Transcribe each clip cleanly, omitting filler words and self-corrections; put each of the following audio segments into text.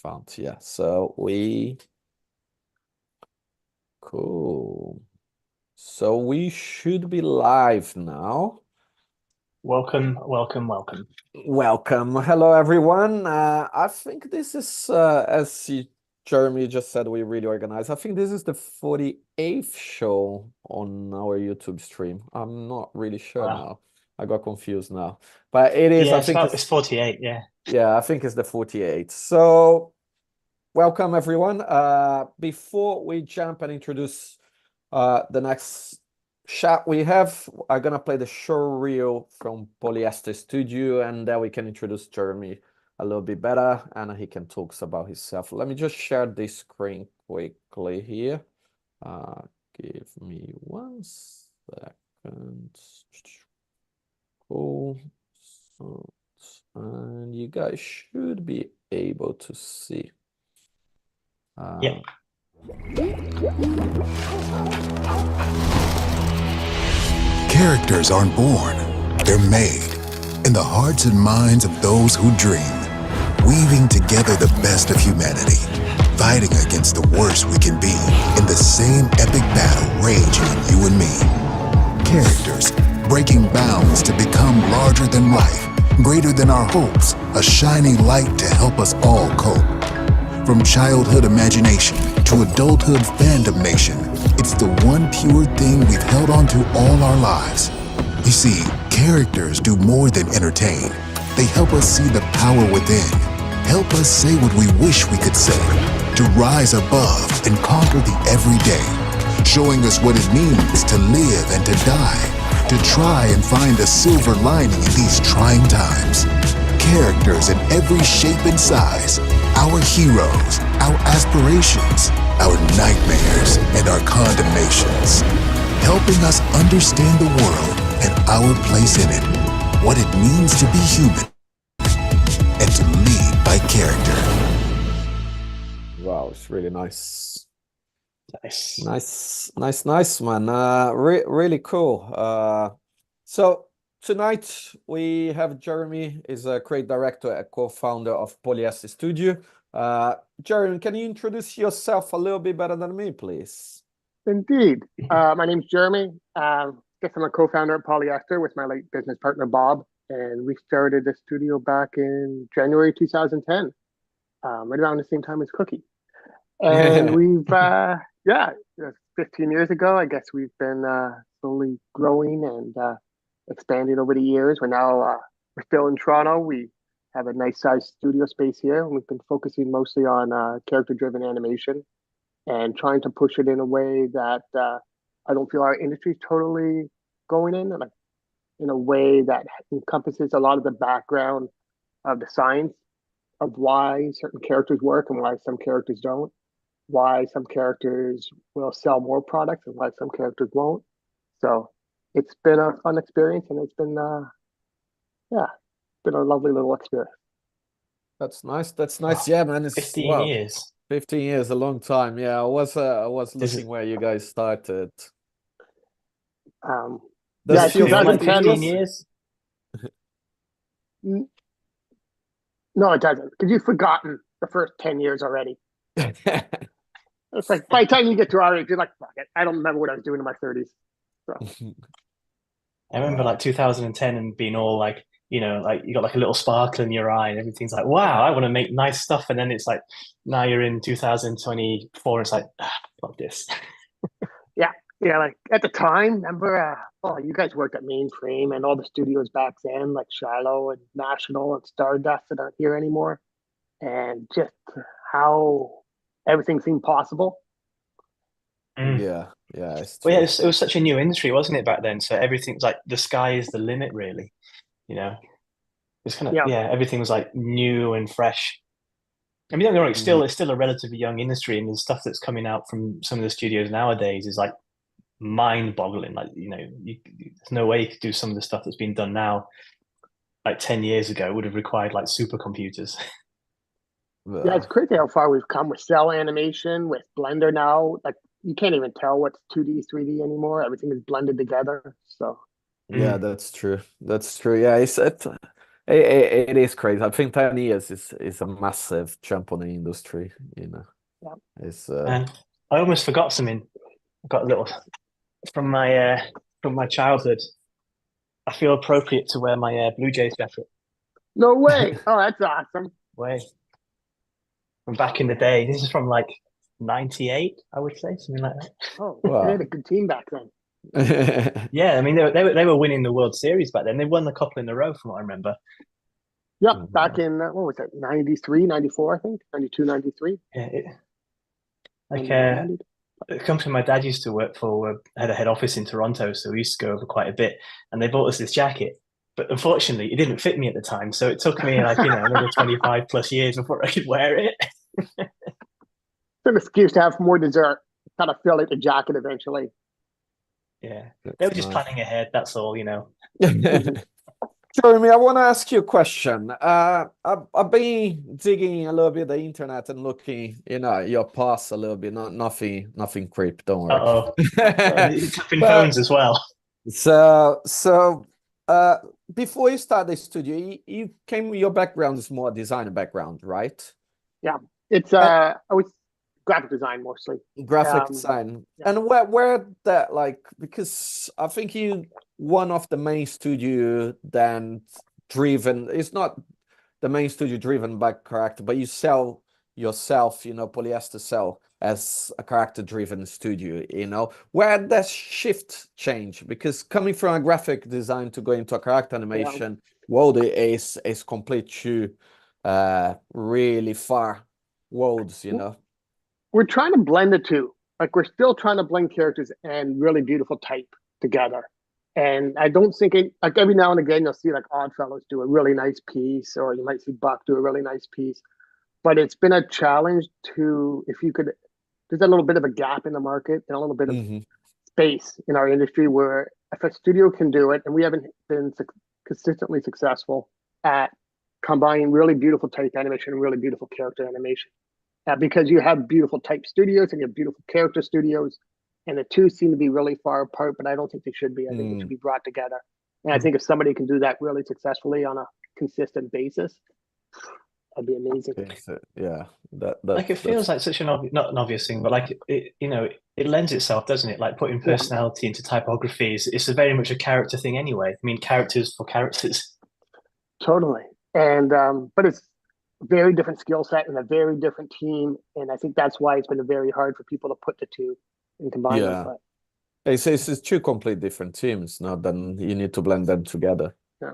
Found, yeah. Cool. So we should be live now. Welcome, welcome, welcome. Welcome. Hello, everyone. I think this is, Jeremy just said, we really organized. I think this is the 48th show on our YouTube stream. I'm not really sure Wow. now. I got confused now. But it is, Yeah, I think it's 48, yeah. yeah, I think it's the 48th. So welcome, everyone. Before we jump and introduce the next shot we have, I'm gonna play the show reel from Polyester Studio, and then we can introduce Jeremy a little bit better, and he can talk about himself. Let me just share this screen quickly here. Give me 1 second. Cool. So, and you guys should be able to see. Yeah. Characters aren't born, they're made in the hearts and minds of those who dream, weaving together the best of humanity, fighting against the worst we can be in the same epic battle raging in you and me. Characters breaking bounds to become larger than life, greater than our hopes, a shining light to help us all cope. From childhood imagination to adulthood fandom nation, it's the one pure thing we've held on to all our lives. You see, characters do more than entertain. They help us see the power within, help us say what we wish we could say, to rise above and conquer the everyday, showing us what it means to live and to die, to try and find a silver lining in these trying times. Characters in every shape and size, our heroes, our aspirations, our nightmares, and our condemnations, helping us understand the world and our place in it, what it means to be human, and to lead by character. Wow, it's really nice. Nice. Nice, man. Really cool. So tonight we have Jeremy, is a creative director and co-founder of Polyester Studio. Jeremy, can you introduce yourself a little bit better than me, please? Indeed. My name's Jeremy. Guess I'm a co-founder at Polyester with my late business partner Bob, and we started the studio back in January 2010, right around the same time as Cookie. And yeah, 15 years ago, I guess we've been slowly growing and expanding over the years. We're still in Toronto. We have a nice sized studio space here, and we've been focusing mostly on character-driven animation and trying to push it in a way that I don't feel our industry is totally going like in a way that encompasses a lot of the background of the science of why certain characters work and why some characters don't, why some characters will sell more products and why some characters won't. So it's been a fun experience, and it's been yeah, it's been a lovely little experience. That's nice. That's Oh, nice. Yeah, man. It's 15 wow, years. 15 years, a long time. Yeah, I was This looking is, where you guys started. Um, Does yeah, it feel feel like 15 2010. 15 years? years? No, it doesn't, because you've forgotten the first 10 years already. It's like by the time you get to our age, you're like, fuck it, I don't remember what I was doing in my 30s. So I remember Wow. like 2010 and being all like, like you got like a little sparkle in your eye and everything's like, wow, I want to make nice stuff. And then it's like, now you're in 2024. It's like, fuck this. yeah, yeah, like at the time, remember, oh, you guys worked at Mainframe and all the studios back then, like Shiloh and National and Stardust that aren't here anymore, and just how everything seemed possible. Mm. Yeah, it's Well, yeah, true. it was such a new industry, wasn't it, back then? So everything's like the sky is the limit, really. You know, it's kind of Yeah, yeah, everything was like new and fresh. I mean, don't get me wrong, Mhm. it's still a relatively young industry, and the stuff that's coming out from some of the studios nowadays is like mind-boggling. Like, there's no way you could do some of the stuff that's been done now. Like 10 years ago, would have required like supercomputers. yeah, Uh, it's crazy how far we've come with cell animation, with Blender now. Like you can't even tell what's 2D, 3D anymore. Everything is blended together. So yeah, Mm. that's true. That's true. Yeah, It is crazy. I think 10 years is a massive jump on the industry, you know. Yeah. It's And I almost forgot something. I got a little from my childhood. I feel appropriate to wear my Blue Jays jacket. No way. Oh, that's awesome. Way from back in the day. This is from like '98, I would say, something like that. Oh, Wow. they had a good team back then. Yeah, I mean they were winning the World Series back then. They won a couple in a row, from what I remember. Yep, back in, what was it, 93, 94, I think, 92, 93. Yeah, like 90. the company my dad used to work for had a head office in Toronto, so we used to go over quite a bit. And they bought us this jacket, but unfortunately, it didn't fit me at the time. So it took me like another 25 plus years before I could wear it. It's an excuse to have more dessert, kind of fill out the jacket eventually. Yeah, That's they were just nice. planning ahead. That's all, Jeremy, I want to ask you a question. I've been digging a little bit the internet and looking, your past a little bit. Nothing creep, don't worry. Uh-oh. Tapping But phones as well. so before you start the studio, your background is more designer background, right? Yeah, it's I was graphic design mostly. Graphic design. yeah. And where that, like, because I think you one of the main studio then driven, it's not the main studio driven by character, but you sell yourself, Polyester sell as a character driven studio, where that shift change, because coming from a graphic design to go into a character animation world is complete two really far worlds, We're trying to blend the two. Like, we're still trying to blend characters and really beautiful type together. And I don't think like every now and again you'll see like Oddfellows do a really nice piece, or you might see Buck do a really nice piece. But it's been a challenge there's a little bit of a gap in the market and a little bit of space in our industry where if a studio can do it, and we haven't been consistently successful at combining really beautiful type animation and really beautiful character animation. Because you have beautiful type studios and you have beautiful character studios, and the two seem to be really far apart, but I don't think they should be. I think they should be brought together. And I think if somebody can do that really successfully on a consistent basis, that'd be amazing. Yeah, like it feels like such not an obvious thing, but like it lends itself, doesn't it? Like putting personality into typography it's a very much a character thing anyway. I mean, characters for characters. Totally. And but it's a very different skill set and a very different team, and I think that's why it's been very hard for people to put the two and combine them. But it's two complete different teams. Now then you need to blend them together. Yeah.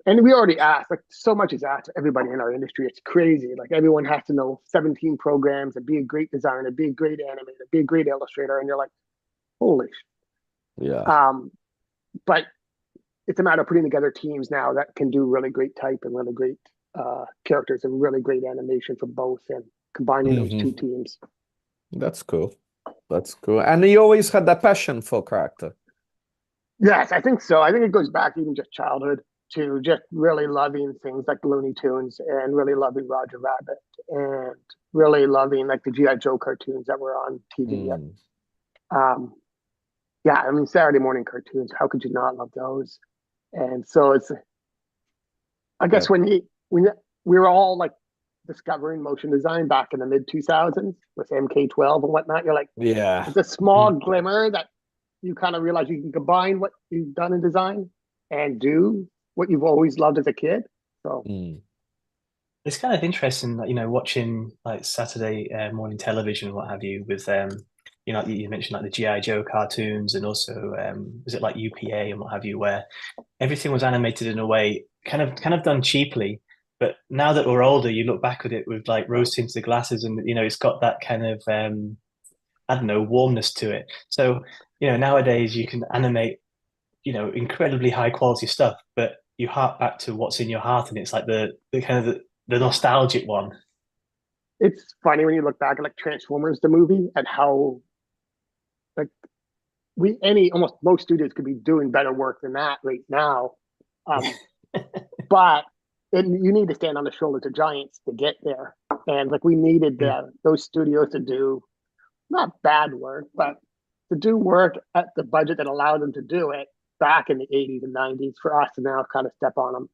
And we already asked, like, so much is asked of everybody in our industry. It's crazy. Like, everyone has to know 17 programs and be a great designer, be a great animator, be a great illustrator, and you're like, holy shit. Yeah. But it's a matter of putting together teams now that can do really great type and really great characters and really great animation for both, and combining those two teams. That's cool. And you always had that passion for character. Yes, I think so. I think it goes back even just childhood to just really loving things like Looney Tunes, and really loving Roger Rabbit, and really loving like the G.I. Joe cartoons that were on TV. Yeah, I mean, Saturday morning cartoons, how could you not love those? And so it's, I guess when we were all like discovering motion design back in the mid 2000s with MK12 and whatnot, you're like, it's a small glimmer that you kind of realize you can combine what you've done in design and do what you've always loved as a kid. So it's kind of interesting, watching like Saturday morning television and what have you with you mentioned like the G.I. Joe cartoons, and also was it like UPA and what have you, where everything was animated in a way kind of done cheaply. But now that we're older, you look back at it with like rose tinted glasses, and it's got that kind of I don't know, warmness to it. So nowadays you can animate incredibly high quality stuff, but you hark back to what's in your heart, and it's like the kind of the nostalgic one. It's funny when you look back at like Transformers the movie, and how like almost most studios could be doing better work than that right now. But you need to stand on the shoulders of giants to get there, and like we needed those studios to do not bad work, but to do work at the budget that allowed them to do it back in the 80s and 90s, for us to now kind of step on them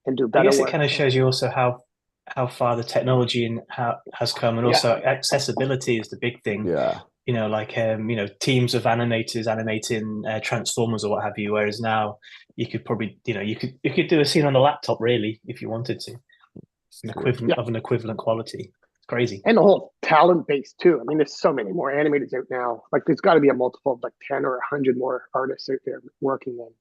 and do I better guess it work. kind of shows you also how far the technology and how has come, and also accessibility is the big thing. Yeah. You know, like teams of animators animating Transformers or what have you. Whereas now you could probably, you could do a scene on a laptop really if you wanted to, of an equivalent quality. It's crazy. And the whole talent base too. I mean, there's so many more animators out now. Like there's got to be a multiple of like 10 or 100 more artists out there working than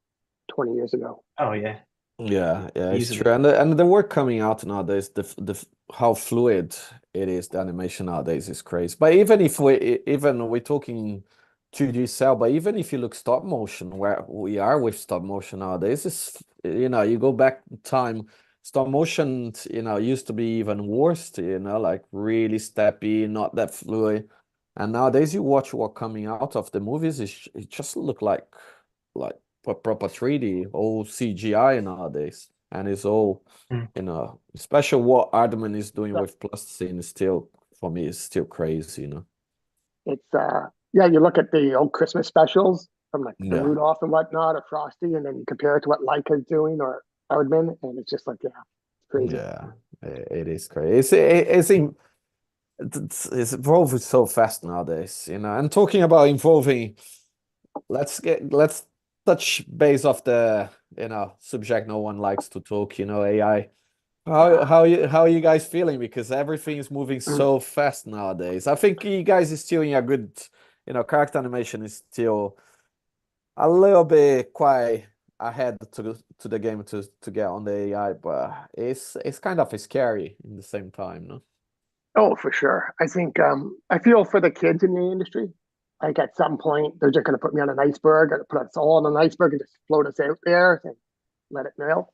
20 years ago. Oh yeah. Yeah, it's Easily. true, and the work coming out nowadays, the how fluid it is, the animation nowadays is crazy. But even if we're talking 2D cell, but even if you look stop motion, where we are with stop motion nowadays, is you go back in time, stop motion, used to be even worse, like really steppy, not that fluid, and nowadays you watch what coming out of the movies, it just look like proper 3D, all CGI nowadays, and it's all especially what Aardman is doing with plasticine is still, for me, is still crazy. It's you look at the old Christmas specials from like the Rudolph and whatnot, or Frosty, and then you compare it to what Leica's doing or Aardman, and it's just like it's crazy. Yeah, it is crazy. It's evolving so fast nowadays, and talking about evolving, let's touch base of the subject no one likes to talk, AI. How are you guys feeling? Because everything is moving so fast nowadays. I think you guys is still in a good, character animation is still a little bit quite ahead to the game to get on the AI, but it's kind of scary in the same time, no? Oh, for sure. I think I feel for the kids in the industry. Like at some point, they're just going to put me on an iceberg, or put us all on an iceberg and just float us out there and let it nail.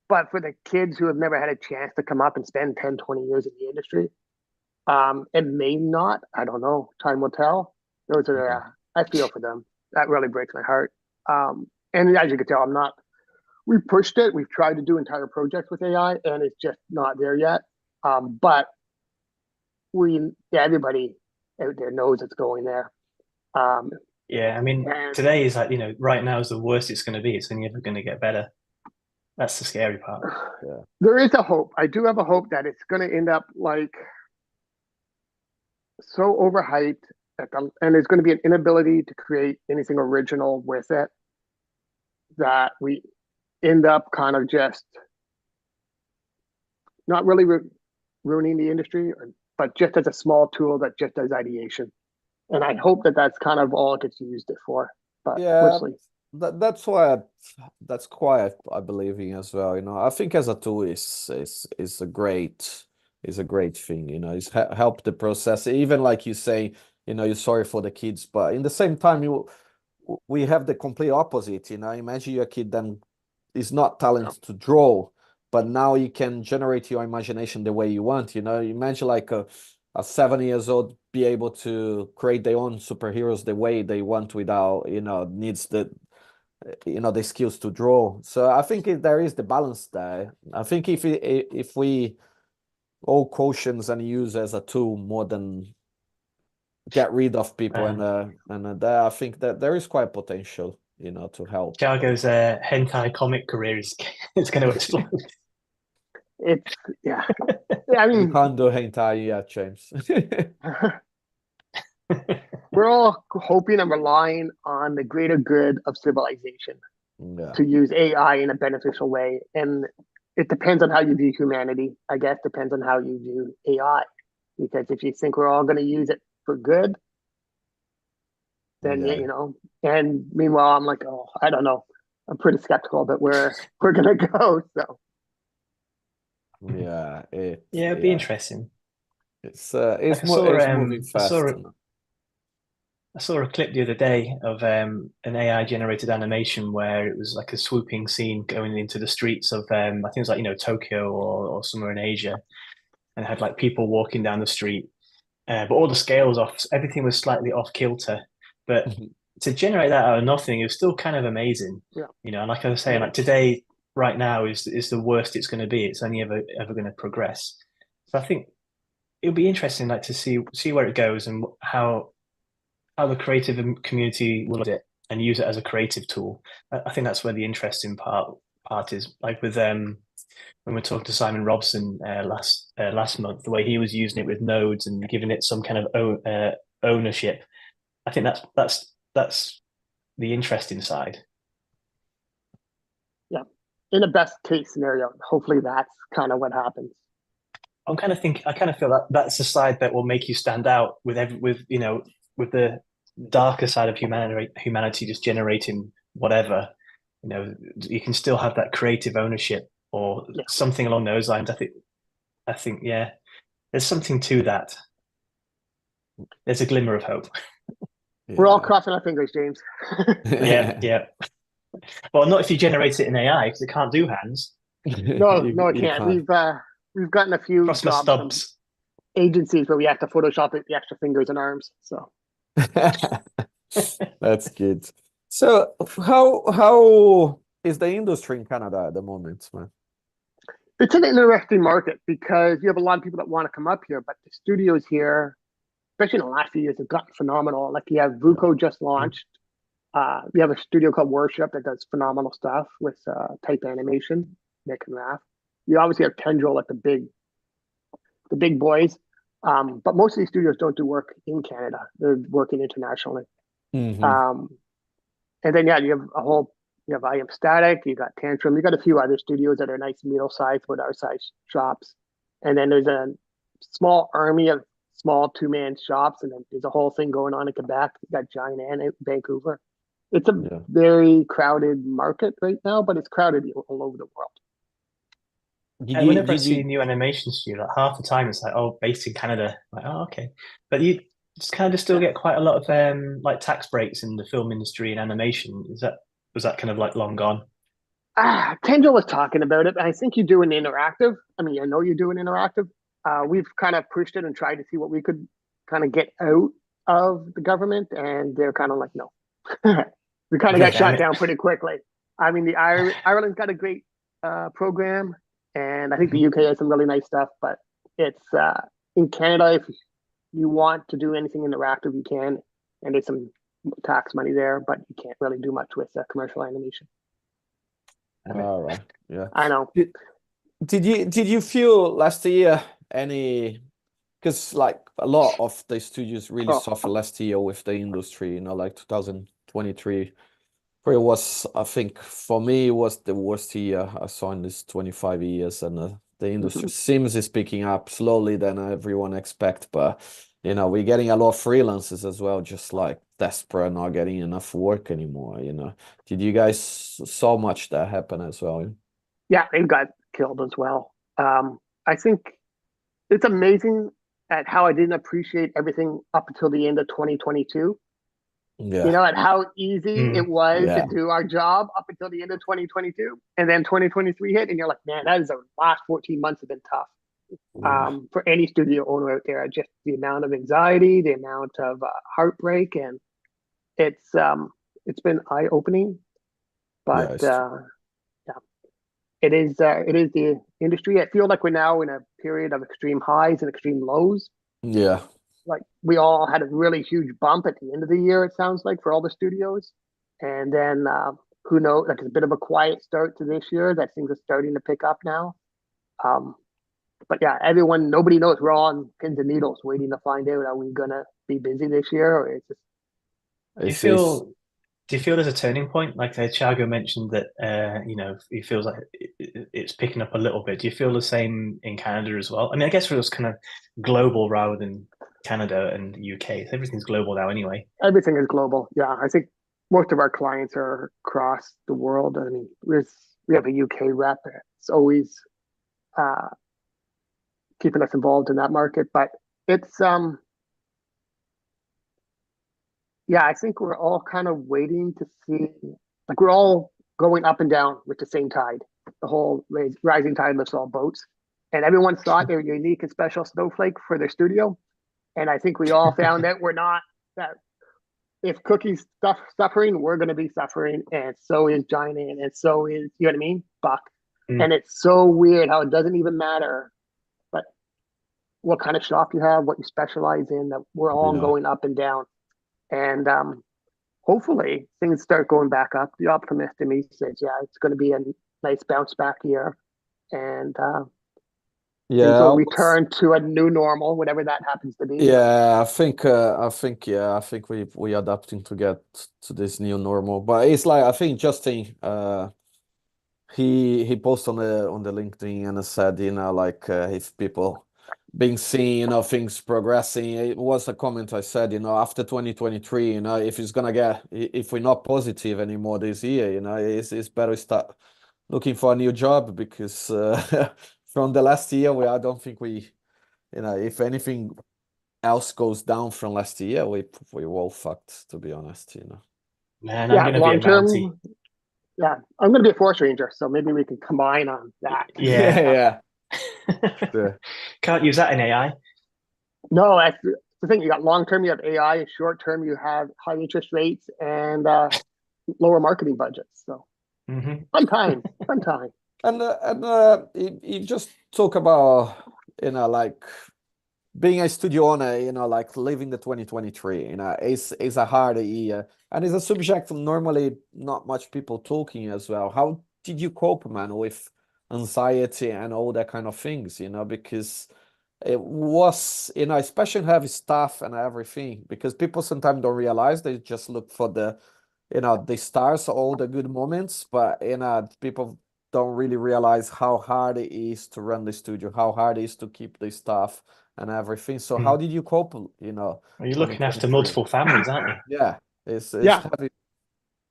But for the kids who have never had a chance to come up and spend 10, 20 years in the industry, it may not. I don't know. Time will tell. Those are, I feel for them. That really breaks my heart. And as you can tell, we've pushed it. We've tried to do entire projects with AI, and it's just not there yet. But everybody out there knows it's going there. Yeah, I mean, today is like, right now is the worst it's going to be. It's only ever going to get better. That's the scary part. Yeah. There is a hope. I do have a hope that it's going to end up like so overhyped and there's going to be an inability to create anything original with it, that we end up kind of just not really ruining the industry, but just as a small tool that just does ideation. And I hope that that's kind of all it gets used it for. But yeah, we'll see. that's why that's quite I believe in as well. I think as a tool is a great thing. It's help the process. Even like you say, you're sorry for the kids, but in the same time, we have the complete opposite. Imagine your kid then is not talented to draw, but now you can generate your imagination the way you want. Imagine like a 7 years old be able to create their own superheroes the way they want without needs the skills to draw. So I think there is the balance there. I think if we all cautions and use as a tool more than get rid of people, and I think that there is quite potential to help. Thiago's hentai comic career is going to explode. I mean, you can't do hentai yet, James. We're all hoping and relying on the greater good of civilization to use AI in a beneficial way. And it depends on how you view humanity, I guess, depends on how you view AI. Because if you think we're all going to use it for good, then, and meanwhile, I'm like, oh, I don't know. I'm pretty skeptical that we're going to go. So. Yeah. It'd be interesting. It's moving fast. I saw a clip the other day of an AI generated animation where it was like a swooping scene going into the streets of I think it was like Tokyo or somewhere in Asia, and it had like people walking down the street, but all the scale was off. Everything was slightly off kilter, but to generate that out of nothing, it was still kind of amazing. Yeah. And like I was saying, like today, right now is the worst it's going to be. It's only ever going to progress. So I think it'll be interesting, like to see where it goes and how the creative community will use it and use it as a creative tool. I think that's where the interesting part parties, like with when we talked to Simon Robson last month, the way he was using it with nodes and giving it some kind of ownership. I think that's the interesting side. Yeah, in a best case scenario, hopefully that's kind of what happens. I kind of feel that that's the side that will make you stand out with with the darker side of humanity just generating whatever. You can still have that creative ownership or something along those lines. I think, yeah, there's something to that. There's a glimmer of hope. We're all crossing our fingers, James. Yeah. Well, not if you generate it in AI because it can't do hands. No, it can't. We've gotten a few Cross my jobs from stubs. agencies where we have to Photoshop the extra fingers and arms. So that's good. So how is the industry in Canada at the moment, man? it's an interesting market because you have a lot of people that want to come up here, but the studios here, especially in the last few years, have gotten phenomenal. Like you have Vuko just launched. We have a studio called Worship that does phenomenal stuff with type animation, Nick and Raph. You obviously have Tendril, like the big boys. But most of these studios don't do work in Canada. They're working internationally. Mm-hmm. And then you have I Am Static, you got Tantrum, you got a few other studios that are nice middle sized with our size shops. And then there's a small army of small 2-man shops, and then there's a whole thing going on in Quebec. You got Giant Ant in Vancouver. It's a very crowded market right now, but it's crowded all over the world. Whenever I see a new animation studio, like half the time it's like, oh, based in Canada. I'm like, oh, okay. But you just kind of still get quite a lot of like tax breaks in the film industry and animation. Was that kind of like long gone? Kendall was talking about it. I think you do an interactive. I mean, I know you do an interactive. We've kind of pushed it and tried to see what we could kind of get out of the government, and they're kind of like, no. We kind of got shot down pretty quickly. I mean, Ireland's got a great program, and I think the UK has some really nice stuff. But it's in Canada, if you want to do anything interactive, you can, and there's some tax money there, but you can't really do much with commercial animation. All right. Yeah. I know. Did you feel last year any, because like a lot of the studios really suffered last year with the industry, like 2023, where it was, I think for me, it was the worst year I saw in this 25 years, and the industry seems is picking up slowly than everyone expect, but we're getting a lot of freelancers as well, just like desperate, not getting enough work anymore. Did you guys saw much that happen as well? Yeah, they got killed as well. I think it's amazing at how I didn't appreciate everything up until the end of 2022. Yeah. At how easy it was to do our job up until the end of 2022. And then 2023 hit, and you're like, man, the last 14 months have been tough. For any studio owner out there, just the amount of anxiety, the amount of heartbreak, and it's been eye-opening. But it is the industry. I feel like we're now in a period of extreme highs and extreme lows. Yeah. Like we all had a really huge bump at the end of the year, it sounds like, for all the studios. And then who knows, like a bit of a quiet start to this year that things are starting to pick up now. But yeah, nobody knows. We're all on pins and needles waiting to find out, are we going to be busy this year, or is this? Do you feel there's a turning point? Like Thiago mentioned that, he feels like it's picking up a little bit. Do you feel the same in Canada as well? I mean, I guess it was kind of global rather than Canada and the UK. Everything's global now anyway. Everything is global. Yeah, I think most of our clients are across the world. I mean, we have a UK rep. It's always keeping us involved in that market. But it's I think we're all kind of waiting to see, like we're all going up and down with the same tide. The whole rising tide lifts all boats. And everyone thought they were unique and special snowflake for their studio. And I think we all found that we're not. That if Cookie's suffering, we're going to be suffering. And so is Giant Ant. And so is, you know what I mean? Buck. And it's so weird how it doesn't even matter but what kind of shop you have, what you specialize in, that we're all going up and down. And hopefully things start going back up. The optimist in me says, it's going to be nice bounce back year, and things Yeah, will return to a new normal, whatever that happens to be. yeah, I think we adapting to get to this new normal. But it's like I think Justin, he posted on the LinkedIn and said, like if people being seeing, things progressing. It was a comment I said, after 2023, if it's gonna if we're not positive anymore this year, it's better start looking for a new job because from the last year, I don't think we, if anything else goes down from last year, we all fucked, to be honest, Man, I'm Yeah, going to be a long Mountie. term. Yeah, I'm going to be a force ranger, so maybe we can combine on that. Yeah. Sure. Can't use that in AI. No, that's the thing. You got long term, you have AI. Short term, you have high interest rates and lower marketing budgets. So fun time, fun time. And you just talk about, like being a studio owner, like living the 2023, is a hard year, and it's a subject normally not much people talking as well. How did you cope, man, with anxiety and all that kind of things? Because it was, especially heavy staff and everything, because people sometimes don't realize, they just look for the stars, all the good moments, but people don't really realize how hard it is to run the studio, how hard it is to keep the staff and everything. So how did you cope, Well, you're looking after 2023? multiple families, aren't you? Yeah, it's Yeah, heavy.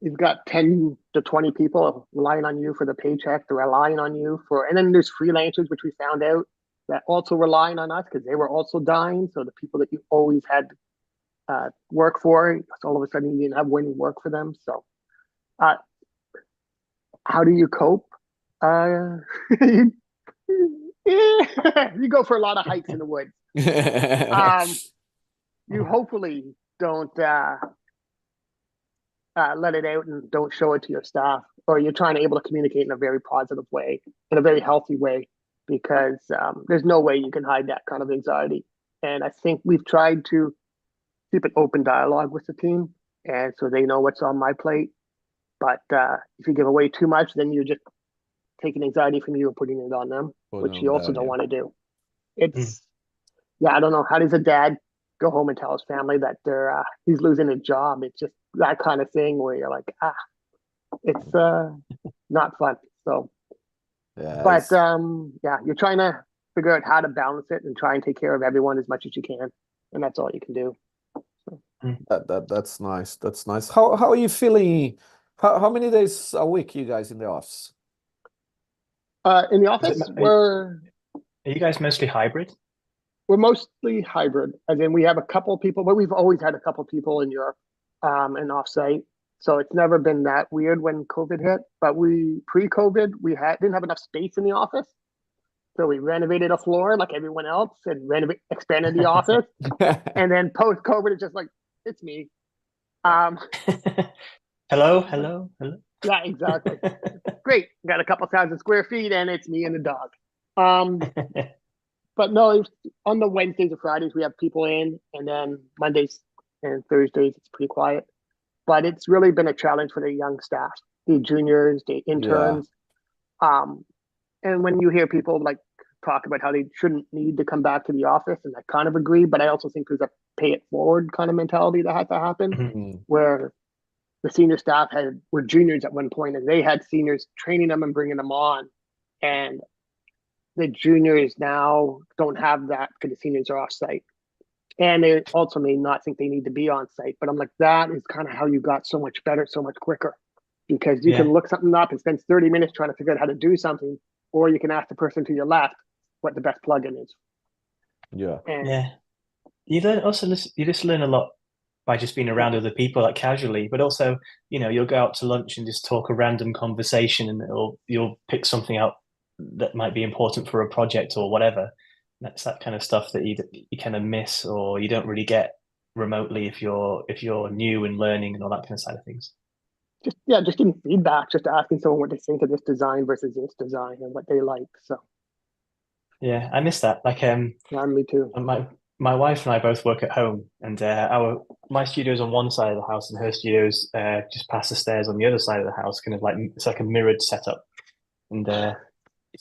you've got 10 to 20 people relying on you for the paycheck. They're relying on you for, and then there's freelancers, which we found out that also relying on us because they were also dying. So the people that you always had work for, so all of a sudden you didn't have winning work for them. So uh, how do you cope? You, you go for a lot of hikes in the woods. You hopefully don't let it out and don't show it to your staff, or you're trying to able to communicate in a very positive way, in a very healthy way, because there's no way you can hide that kind of anxiety. And I think we've tried to keep an open dialogue with the team, and so they know what's on my plate. But if you give away too much, then you're just taking anxiety from you and putting it on them, which you also don't want to do. It's yeah, I don't know. How does a dad go home and tell his family that he's losing a job? It's just that kind of thing where you're like, it's not fun. So, Yeah, but yeah, you're trying to figure out how to balance it and try and take care of everyone as much as you can, and that's all you can do. So. that's nice. That's nice. How are you feeling? How many days a week you guys in the office? In the office, are you guys mostly hybrid? We're mostly hybrid, as in we have a couple people, but we've always had a couple people in Europe and offsite. So it's never been that weird when COVID hit. But pre-COVID, we didn't have enough space in the office. So we renovated a floor like everyone else and expanded the office. And then post-COVID, it's just like, it's me. Hello. Yeah, exactly. Great. Got a couple 1,000 square feet and it's me and the dog. But no, on the Wednesdays and Fridays, we have people in, and then Mondays and Thursdays, it's pretty quiet. But it's really been a challenge for the young staff, the juniors, the interns. Yeah. And when you hear people like talk about how they shouldn't need to come back to the office, and I kind of agree, but I also think there's a pay it forward kind of mentality that has to happen, where the senior staff were juniors at one point, and they had seniors training them and bringing them on. And the juniors now don't have that because the seniors are off site, and they also may not think they need to be on site. But I'm like, that is kind of how you got so much better, so much quicker, because you can look something up and spend 30 minutes trying to figure out how to do something, or you can ask the person to your left what the best plugin is. Yeah. You just learn a lot by just being around other people, like casually, but also, you'll go out to lunch and just talk a random conversation, and you'll pick something out that might be important for a project or whatever. That's that kind of stuff that you kind of miss, or you don't really get remotely if you're new and learning and all that kind of side of things. Just getting feedback, just asking someone what they think of this design versus this design and what they like. So yeah, I miss that. Like me too. My wife and I both work at home, and my studio's on one side of the house, and her studio's just past the stairs on the other side of the house. Kind of like it's like a mirrored setup. And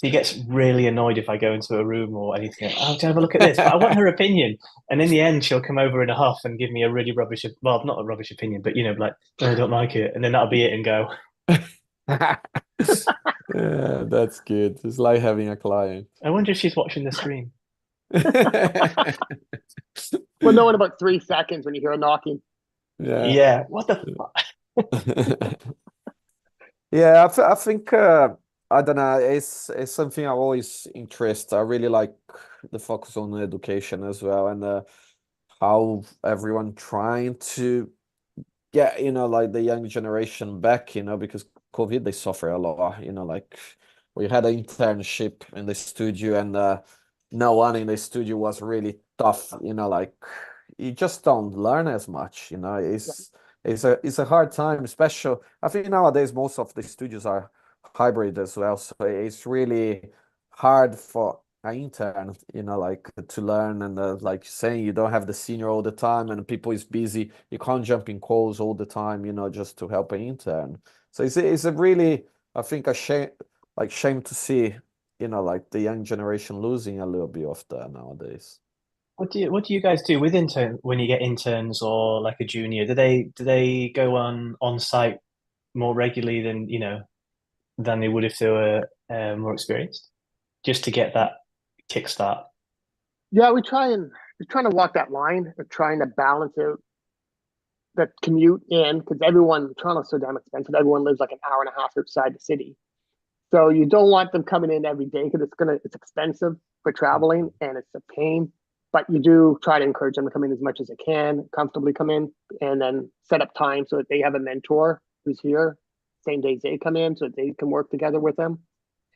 she gets really annoyed if I go into a room or anything. Oh, do you have a look at this? But I want her opinion. And in the end, she'll come over in a huff and give me a really rubbish, well, not a rubbish opinion, but like, oh, I don't like it. And then that'll be it and go. Yeah, that's good. It's like having a client. I wonder if she's watching the stream. We'll know in about 3 seconds when you hear a knocking. Yeah. What the fuck? Yeah, I think I don't know. It's something I'm always interested. I really like the focus on education as well, and how everyone trying to get like the young generation back. Because COVID they suffer a lot. Like we had an internship in the studio, and no one in the studio was really tough. Like you just don't learn as much. It's a hard time, especially I think nowadays most of the studios are hybrid as well. So it's really hard for an intern, like to learn, and like saying you don't have the senior all the time and people is busy. You can't jump in calls all the time, just to help an intern. So it's a really, I think, shame to see, like the young generation losing a little bit of that nowadays. What do you guys do with intern when you get interns or like a junior? Do they go on site more regularly than they would if they were more experienced, just to get that kickstart? Yeah, we're trying to walk that line. We're trying to balance out the commute in because Toronto's so damn expensive. Everyone lives like an hour and a half outside the city. So you don't want them coming in every day because it's expensive for traveling and it's a pain. But you do try to encourage them to come in as much as they can, comfortably come in, and then set up time so that they have a mentor who's here same days they come in so that they can work together with them.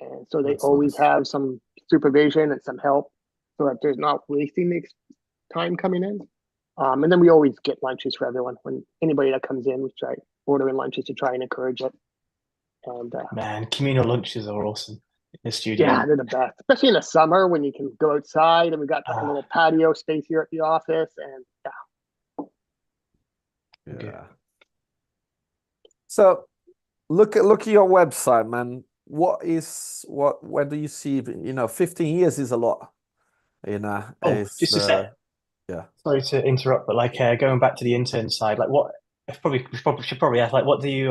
And so they That's always nice. have some supervision and some help so that there's not wasting the time coming in. And then we always get lunches for everyone. When anybody that comes in, we try ordering lunches to try and encourage it. And Man, communal lunches are awesome in the studio. yeah, they're the best, especially in the summer when you can go outside and we got like a Ah, little patio space here at the office. And Yeah. good. So look at your website, man. Where do you see, 15 years is a lot, Oh, it's just a sec. yeah. Sorry to interrupt, but like going back to the intern side, like what I should probably ask, like what do you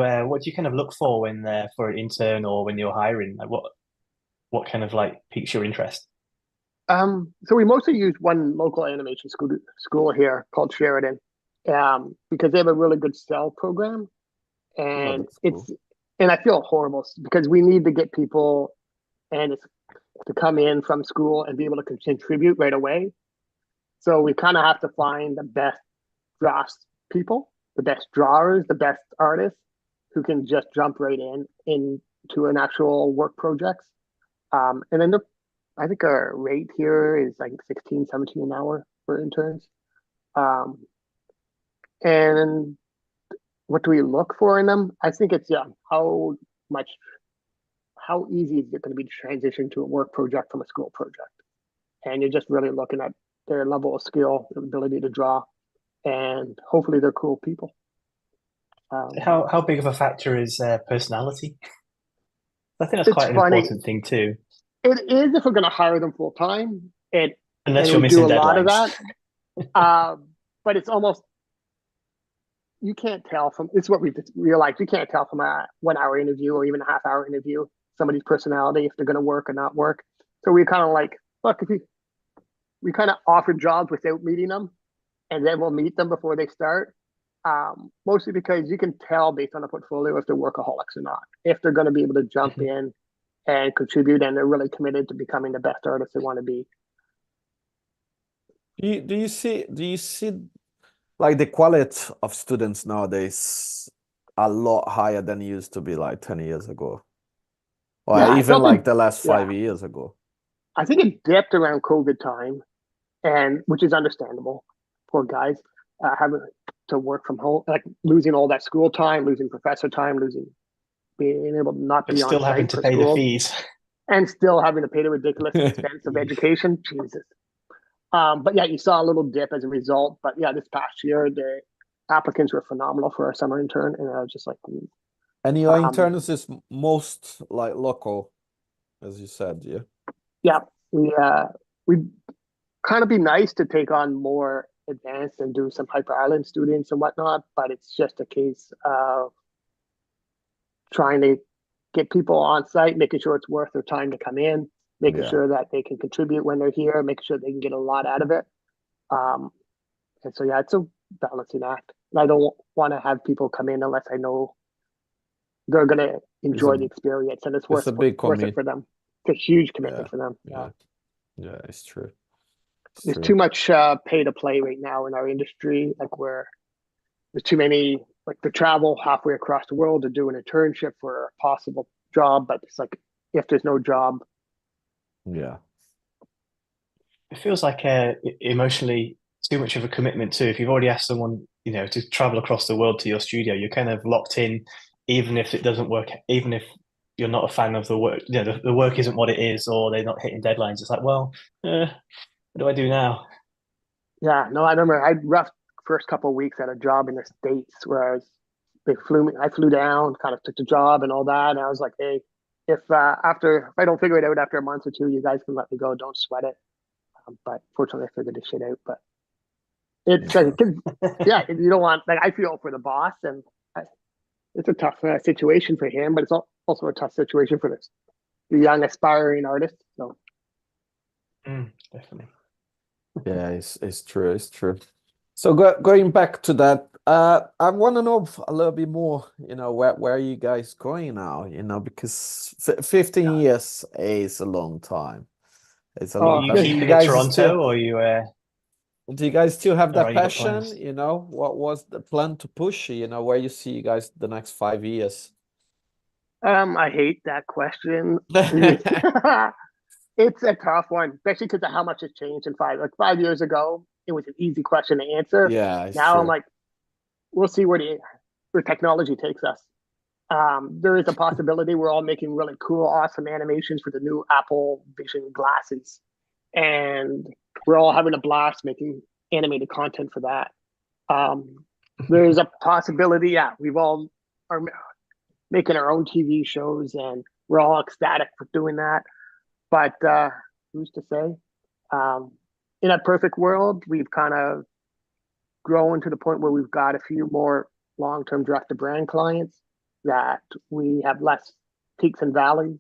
kind of look for when for an intern or when you're hiring? Like what kind of like piques your interest? so we mostly use one local animation school here called Sheridan, because they have a really good cell program, Oh, and that's cool. I feel horrible because we need to get people and it's to come in from school and be able to contribute right away. So we kind of have to find the best drafts people, the best drawers, the best artists who can just jump right into an actual work projects. And then I think our rate here is like 16, 17 an hour for interns. Um, and what do we look for in them? I think it's much how easy is it going to be to transition to a work project from a school project? And you're just really looking at their level of skill, their ability to draw, and hopefully they're cool people. How big of a factor is personality? I think that's It's quite an funny. important thing too. It is if we're going to hire them full time, Unless and you're we do missing a lot of deadlines. that. But it's almost you can't tell from it's what we've realized. You can't tell from a 1 hour interview or even a half-hour interview somebody's personality if they're going to work or not work. So we kind of like look if we kind of offer jobs without meeting them, and then we'll meet them before they start. Mostly because you can tell based on a portfolio if they're workaholics or not, if they're going to be able to jump in and contribute, and they're really committed to becoming the best artist they want to be. Do you see like the quality of students nowadays a lot higher than it used to be like 10 years ago, or Yeah, even like the last yeah, 5 years ago? I think it dipped around COVID time, and which is understandable. Poor guys having to work from home, like losing all that school time, losing professor time, losing being able to not But be on still having site to for pay the schools, fees. and still having to pay the ridiculous expense of education. Jesus. But yeah, you saw a little dip as a result. But yeah, this past year, the applicants were phenomenal for our summer intern, and I was just like, And your um, interns is most like local, as you said. Yeah. Yeah, we kind of be nice to take on more advanced and do some hyper island students and whatnot, but it's just a case of trying to get people on site, making sure it's worth their time to come in, making Yeah. sure that they can contribute when they're here, making sure they can get a lot out of it. And so, yeah, it's a balancing act. And I don't want to have people come in unless I know they're going to enjoy the experience and it's worth a big worth it for them. It's a huge commitment for them. Yeah. Yeah, it's true. There's too much pay to play right now in our industry, like where there's too many, like to travel halfway across the world to do an internship for a possible job, but it's like if there's no job. Yeah. It feels like emotionally too much of a commitment too. If you've already asked someone, you know, to travel across the world to your studio, you're kind of locked in, even if it doesn't work, even if you're not a fan of the work, you know, the work isn't what it is, or they're not hitting deadlines. It's like, well, what do I do now? Yeah, no, I remember I roughed first couple of weeks at a job in the States where they flew me, I flew down, kind of took the job and all that. And I was like, hey, if I don't figure it out after a month or two, you guys can let me go. Don't sweat it. But fortunately, I figured this shit out. But it's yeah, you don't want, like, I feel for the boss, and it's a tough situation for him, but it's also a tough situation for the young aspiring artist. So definitely. Yeah, it's true. It's true. So going back to that, I want to know a little bit more, you know, where are you guys going now? You know, because 15 years is a long time. It's a long Are you time. keeping in Toronto, or you do you guys still have or that you got passion? plans? You know, what was the plan to push, you know, where you see you guys the next 5 years? I hate that question. It's a tough one, especially because of how much has changed in 5 years ago. It was an easy question to answer. Yeah, it's Now I'm true. like, we'll see where technology takes us. There is a possibility we're all making really cool, awesome animations for the new Apple Vision glasses, and we're all having a blast making animated content for that. There's a possibility, yeah, we've all are making our own TV shows, and we're all ecstatic for doing that. But who's to say? In a perfect world, we've kind of grown to the point where we've got a few more long-term direct-to-brand clients, that we have less peaks and valleys,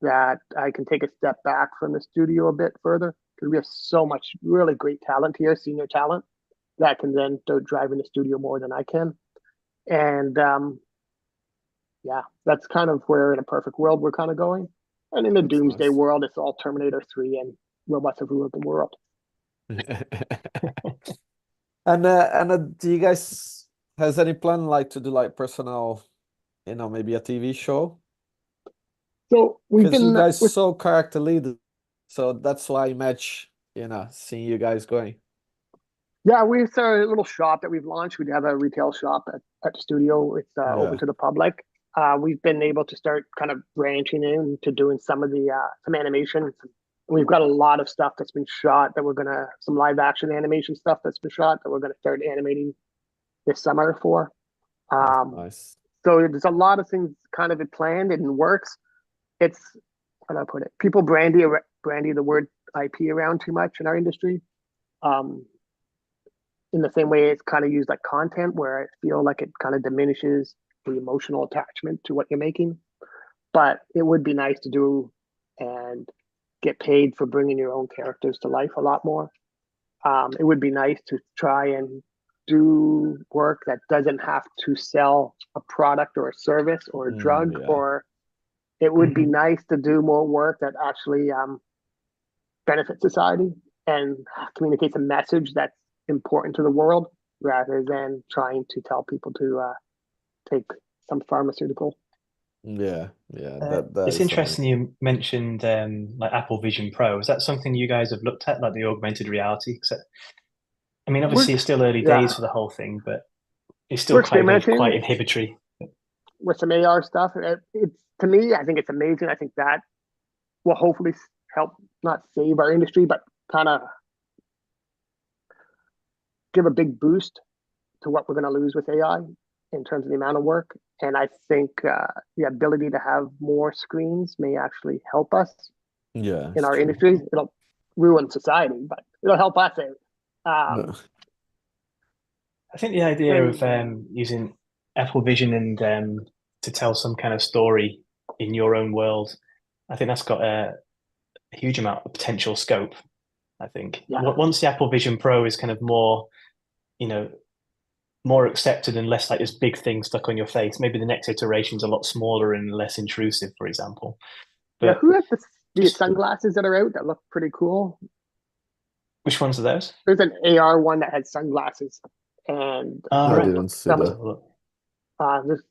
that I can take a step back from the studio a bit further, because we have so much really great talent here, senior talent, that can then start driving the studio more than I can. And yeah, that's kind of where in a perfect world we're kind of going. And in the That's doomsday nice. world, it's all Terminator 3 and robots have ruled the world. And do you guys has any plan like to do like personal, you know, maybe a TV show? So we've Because you been guys with, so character lead, so that's why I match, you know, seeing you guys going. yeah, we started a little shop that we've launched. We have a retail shop at the studio. It's open Yeah. to the public. We've been able to start kind of branching into doing some of the some animation. We've got a lot of stuff that's been shot that we're gonna, some live action animation stuff that's been shot that we're gonna start animating this summer for. That's Um, nice. so there's a lot of things kind of planned and in works. It's, how do I put it? People brandy the word IP around too much in our industry. In the same way it's kind of used like content, where I feel like it kind of diminishes the emotional attachment to what you're making. But it would be nice to do and get paid for bringing your own characters to life a lot more. It would be nice to try and do work that doesn't have to sell a product or a service or a drug, Yeah. or it would be nice to do more work that actually benefits society and communicates a message that's important to the world, rather than trying to tell people to take some pharmaceutical. Yeah. That It's is amazing. interesting you mentioned like Apple Vision Pro. Is that something you guys have looked at, like the augmented reality? I mean, obviously it's still early Yeah, days for the whole thing, but it's we're still quite experimenting inhibitory. with some AR stuff. It's, to me, I think it's amazing. I think that will hopefully help not save our industry, but kind of give a big boost to what we're going to lose with AI. in terms of the amount of work. And I think the ability to have more screens may actually help us Yeah, in it's our true. industry. It'll ruin society, but it'll help us out. No. I think the idea of And using Apple Vision and to tell some kind of story in your own world, I think that's got a huge amount of potential scope. I think yeah, once the Apple Vision Pro is kind of more, you know, more accepted and less like this big thing stuck on your face, maybe the next iteration is a lot smaller and less intrusive, for example. yeah. But Who has these just sunglasses that are out that look pretty cool? which ones are those? There's an AR one that has sunglasses, and Oh, I right. didn't see Let's that. have a look. just,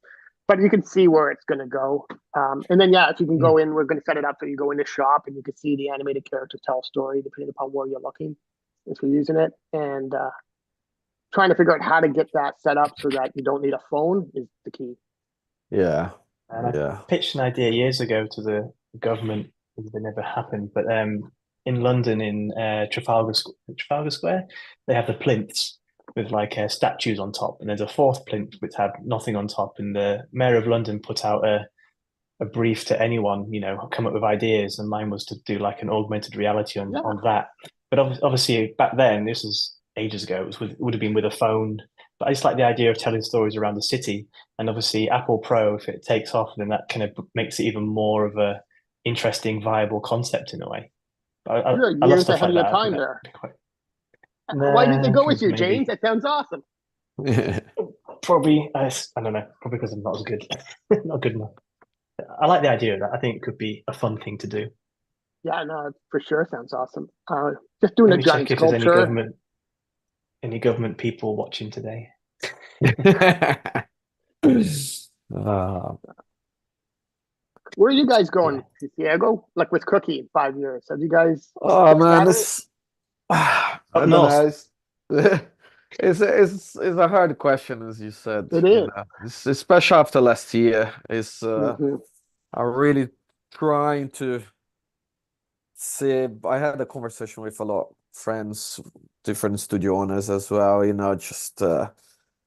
but you can see where it's going to go. And then yeah, if you can go Mm. in, we're going to set it up so you go in the shop and you can see the animated character tell a story depending upon where you're looking if you're using it. And trying to figure out how to get that set up so that you don't need a phone is the key. Yeah, And I yeah. pitched an idea years ago to the government, it never happened. But in London, in Trafalgar Square, they have the plinths with like statues on top, and there's a fourth plinth which had nothing on top. And the mayor of London put out a brief to anyone, you know, come up with ideas, and mine was to do like an augmented reality Yeah, on that. But obviously, back then, this was ages ago. It would have been with a phone. But I just like the idea of telling stories around the city, and obviously, Apple Pro, if it takes off, then that kind of makes it even more of a interesting, viable concept in a way. you're I love years stuff ahead like of your that. I think time that'd there. be quite. Why didn't they Nah, go with you, James? maybe. That sounds awesome. Probably, I don't know. Probably because I'm not as good, not good enough. I like the idea of that. I think it could be a fun thing to do. Yeah, no, for sure sounds awesome. Just doing Let a me giant check if there's sculpture. any government people watching today. Uh, Where are you guys Yeah. going, Thiago? Like with Cookie in 5 years? Have you guys oh figured man, that out? it's I Up don't know. north. It's a hard question, as you said. It You is. know, it's especially after last year. It's Mm-hmm. I'm really trying to see. I had a conversation with a lot of friends, different studio owners as well. You know, just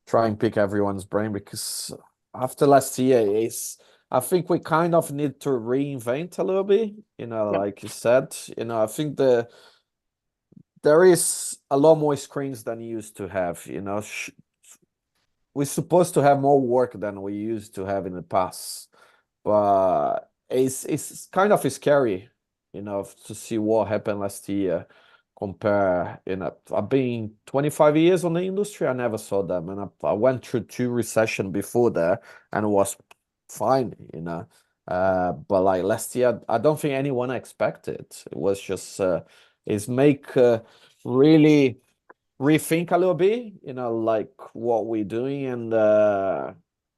try and pick everyone's brain because after last year, it's I think we kind of need to reinvent a little bit. You know, Yep. like you said. You know, I think there is a lot more screens than you used to have. You know, we're supposed to have more work than we used to have in the past, but it's kind of scary, you know, to see what happened last year. Compare, you know, I've been 25 years on the industry. I never saw them, and I went through two recession before that, and it was fine, you know. But like last year, I don't think anyone expected. It was just it's make really rethink a little bit, you know, like what we're doing and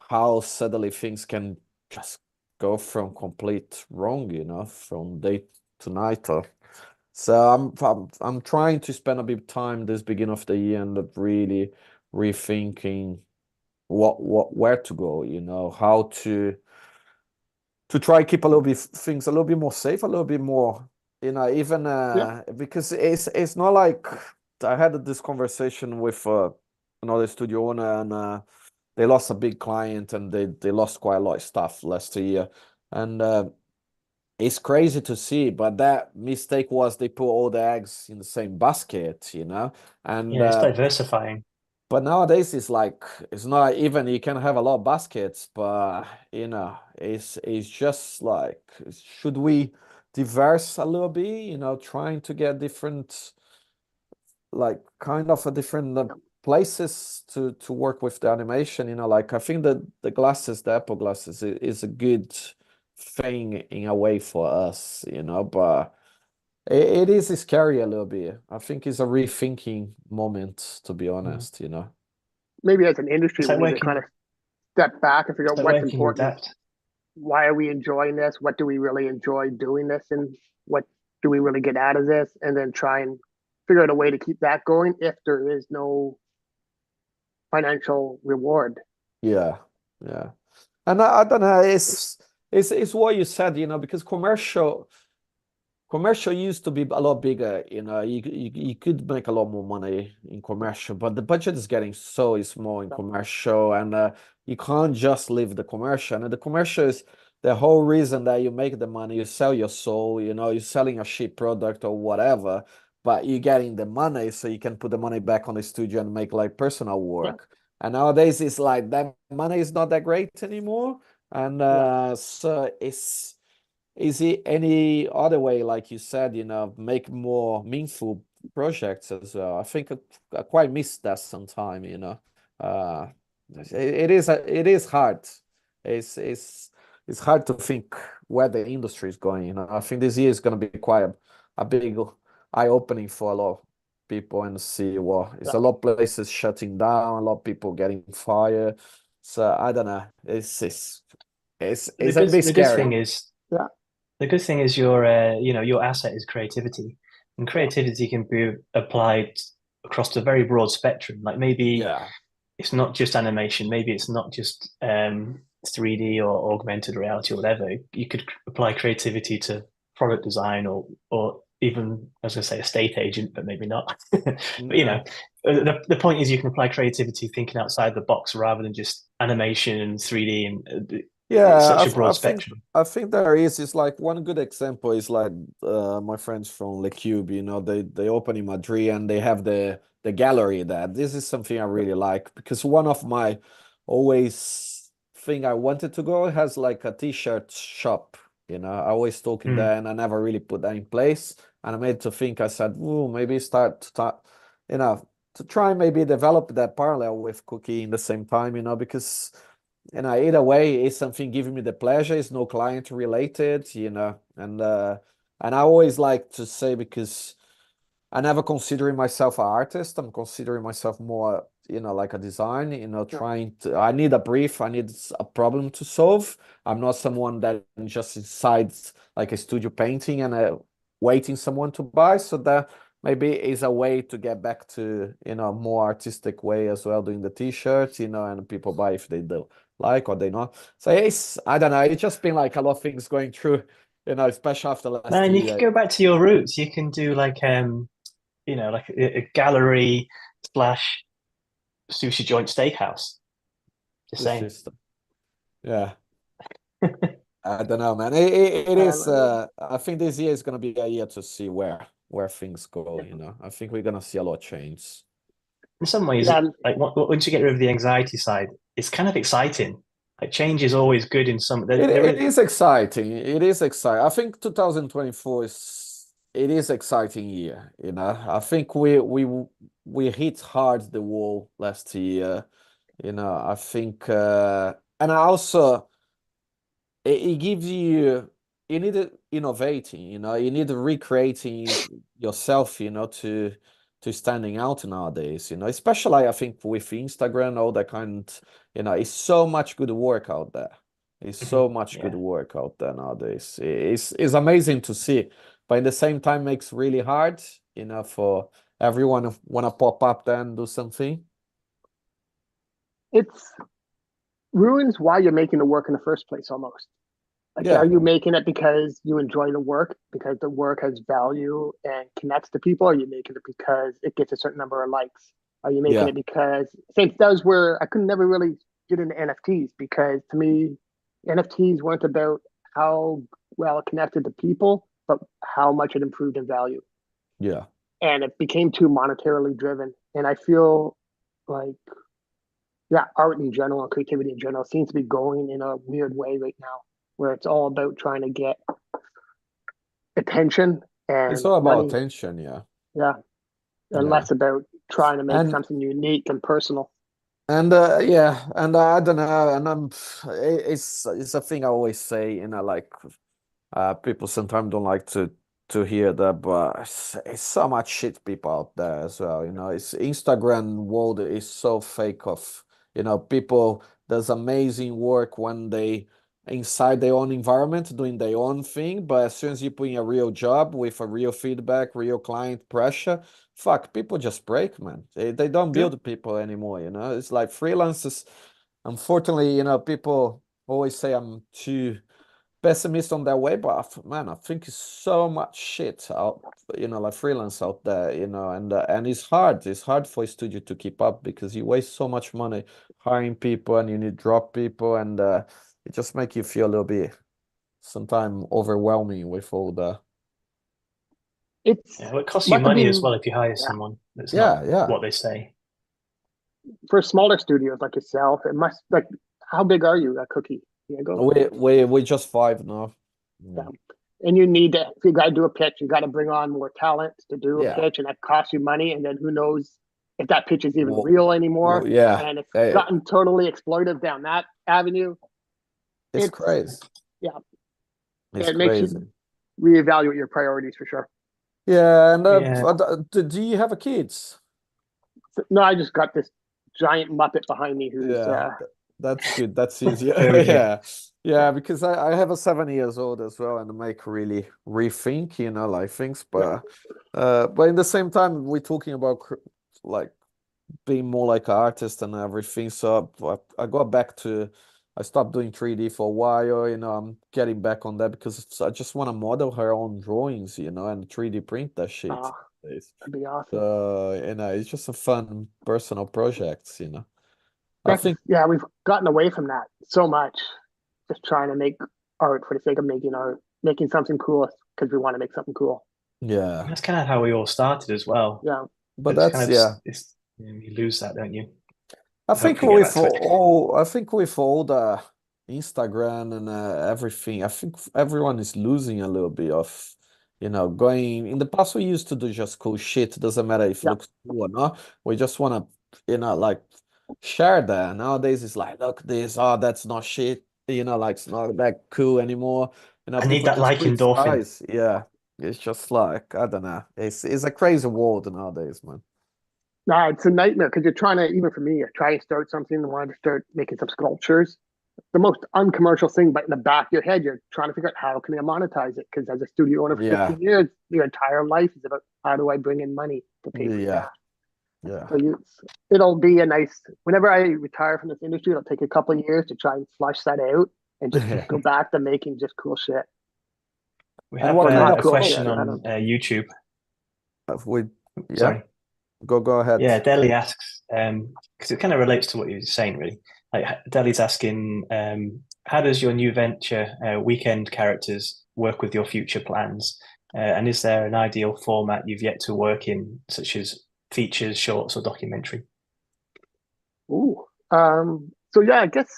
how suddenly things can just go from complete wrong, you know, from day to night. So I'm trying to spend a bit of time this beginning of the year and really rethinking what where to go, you know, how to try keep a little bit things a little bit more safe, a little bit more, you know, even Yeah. because it's not like I had this conversation with another studio owner and they lost a big client and they lost quite a lot of stuff last year. And it's crazy to see, but that mistake was they put all the eggs in the same basket, you know. And Yeah, it's diversifying. but nowadays it's like it's not even you can have a lot of baskets, but you know, it's just like should we diverse a little bit, you know, trying to get different like kind of a different places to work with the animation, you know, like I think that the Apple glasses is a good thing in a way for us, you know, but it is scary a little bit. I think it's a rethinking moment, to be Mm. honest, you know. Maybe as an industry, It's we like need to kind of step back and figure out where what's can you important. adapt? Why are we enjoying this? What do we really enjoy doing this? And what do we really get out of this? And then try and figure out a way to keep that going if there is no financial reward. Yeah, yeah. And I don't know, it's what you said, you know, because commercial used to be a lot bigger, you know, you could make a lot more money in commercial, but the budget is getting so small in commercial, and you can't just leave the commercial. And the commercial is the whole reason that you make the money, you sell your soul, you know, you're selling a cheap product or whatever, but you're getting the money so you can put the money back on the studio and make like personal work. And nowadays it's like that money is not that great anymore. And so is it any other way, like you said, you know, make more meaningful projects as well? I think I quite miss that sometime, you know. It is hard. It's hard to think where the industry is going, you know. I think this year is going to be quite a big eye-opening for a lot of people and see what it's a lot of places shutting down, a lot of people getting fired. So I don't know. It's a bit The scary. good thing is, the good thing is your your asset is creativity, and creativity can be applied across a very broad spectrum. Like maybe it's not just animation, maybe it's not just 3D or augmented reality or whatever. You could apply creativity to product design or even, I was going to say, a estate agent, but maybe not. But you know, the point is you can apply creativity thinking outside the box rather than just animation and 3D and it's such a broad spectrum. I think there is like one good example is like my friends from Le Cube, you know, they open in Madrid and they have the gallery there. This is something I really like because one of my always thing I wanted to go has like a t-shirt shop, you know. I always talking there and I never really put that in place. And I made to think, I said, oh, maybe start, you know, to try and maybe develop that parallel with Cookie in the same time, you know, because you know, either way, it's something giving me the pleasure. It's no client related, you know, and I always like to say because I never considering myself an artist. I'm considering myself more, you know, like a design. You know, trying to. I need a brief. I need a problem to solve. I'm not someone that just inside like a studio painting and waiting someone to buy. So that maybe is a way to get back to, you know, more artistic way as well, doing the t-shirts, you know, and people buy if they do like or they not. So it's, I don't know, it's just been like a lot of things going through, you know, especially after last Man, year. you can go back to your roots. You can do like you know, like a gallery slash sushi joint steakhouse. Just saying. Yeah. I don't know, man. It is. I think this year is gonna be a year to see where things go. You know, I think we're gonna see a lot of change. In some ways, like once you get rid of the anxiety side, it's kind of exciting. Like change is always good in some. It is exciting. It is exciting. I think 2024 is exciting year. You know, I think we hit hard the wall last year. You know, I think, and I also it gives you need to innovating. You know, you need to recreating yourself. You know, to standing out nowadays. You know, especially I think with Instagram, all that kind. You know, it's so much good work out there. It's so much good work out there nowadays. It's amazing to see, but at the same time makes really hard, you know, for everyone who wanna pop up there and do something. It's ruins why you're making the work in the first place almost. Like, are you making it because you enjoy the work, because the work has value and connects to people? Or are you making it because it gets a certain number of likes? Are you making it because since that was where I could never really get into NFTs, because to me, NFTs weren't about how well it connected to people, but how much it improved in value. Yeah. And it became too monetarily driven. And I feel like, art in general and creativity in general seems to be going in a weird way right now, where it's all about trying to get attention and it's all money. about attention, yeah. And less about trying to make something unique and personal. And and I don't know, and it's a thing I always say, you know, like people sometimes don't like to hear that, but it's so much shit people out there as well, you know. It's Instagram world is so fake of, you know, people does amazing work when they inside their own environment doing their own thing, but as soon as you put in a real job with a real feedback, real client pressure, fuck, people just break, man. They don't build people anymore, you know. It's like freelancers, unfortunately, you know, people always say I'm too pessimist on that way, but man, I think it's so much shit out, like freelance out there, and it's hard. It's hard for a studio to keep up because you waste so much money hiring people and you need to drop people, and it just make you feel a little bit sometimes overwhelming with all the. It's Yeah, well, it costs you must have money as been well if you hire yeah. someone that's Yeah, not yeah. what they say. For smaller studios like yourself. It must like how big are you, Cookie? Diego? We just 5 now. Yeah. And you need to, if you got to do a pitch, you got to bring on more talent to do a Yeah. pitch, and that costs you money. And then who knows if that pitch is even Well, real anymore? yeah, And it's gotten totally exploitive down that avenue. it's crazy. Yeah, It's it makes crazy. you reevaluate your priorities for sure. Yeah, and Yeah. do you have a kids? So, no, I just got this giant Muppet behind me who's That's good. That's easier. Very good. Yeah. Yeah, because I have a 7 years old as well and make really rethink, like things. But in the same time, we're talking about like being more like an artist and everything. So I got back to, I stopped doing 3D for a while, I'm getting back on that because I just want to model her own drawings, and 3D print that shit. that'd be awesome. It's just a fun personal project, I That's, think, yeah, we've gotten away from that so much, just trying to make art for the sake of making art, making something cool because we want to make something cool. yeah. That's kind of how we all started as well. Yeah. But It's that's, kind of, yeah. you lose that, don't you? I think Hopefully get back to it. with all the Instagram and everything, I think everyone is losing a little bit of, going. In the past, we used to do just cool shit. Doesn't matter if it Yeah. looks cool or not. We just want to, like share that. Nowadays, it's like, look, this, that's not shit. Like it's not that cool anymore. I need People that just like endorphin. criticize. Yeah, it's just like I don't know. It's a crazy world nowadays, man. No, it's a nightmare because you're trying to, even for me, I try to start something and want to start making some sculptures. The most uncommercial thing, but in the back of your head, you're trying to figure out how can I monetize it? Because as a studio owner for Yeah. 15 years, your entire life is about how do I bring in money to pay for Yeah. that. Yeah. So it'll be a nice, whenever I retire from this industry, it'll take a couple of years to try and flush that out and just go back to making just cool shit. We And have what kind a of question cool- on YouTube. Yeah. Sorry. Go ahead. Yeah, Deli asks, because it kind of relates to what you're saying, really. Like Deli's asking, how does your new venture, Weekend Characters, work with your future plans? And is there an ideal format you've yet to work in, such as features, shorts, or documentary? Ooh. So yeah, I guess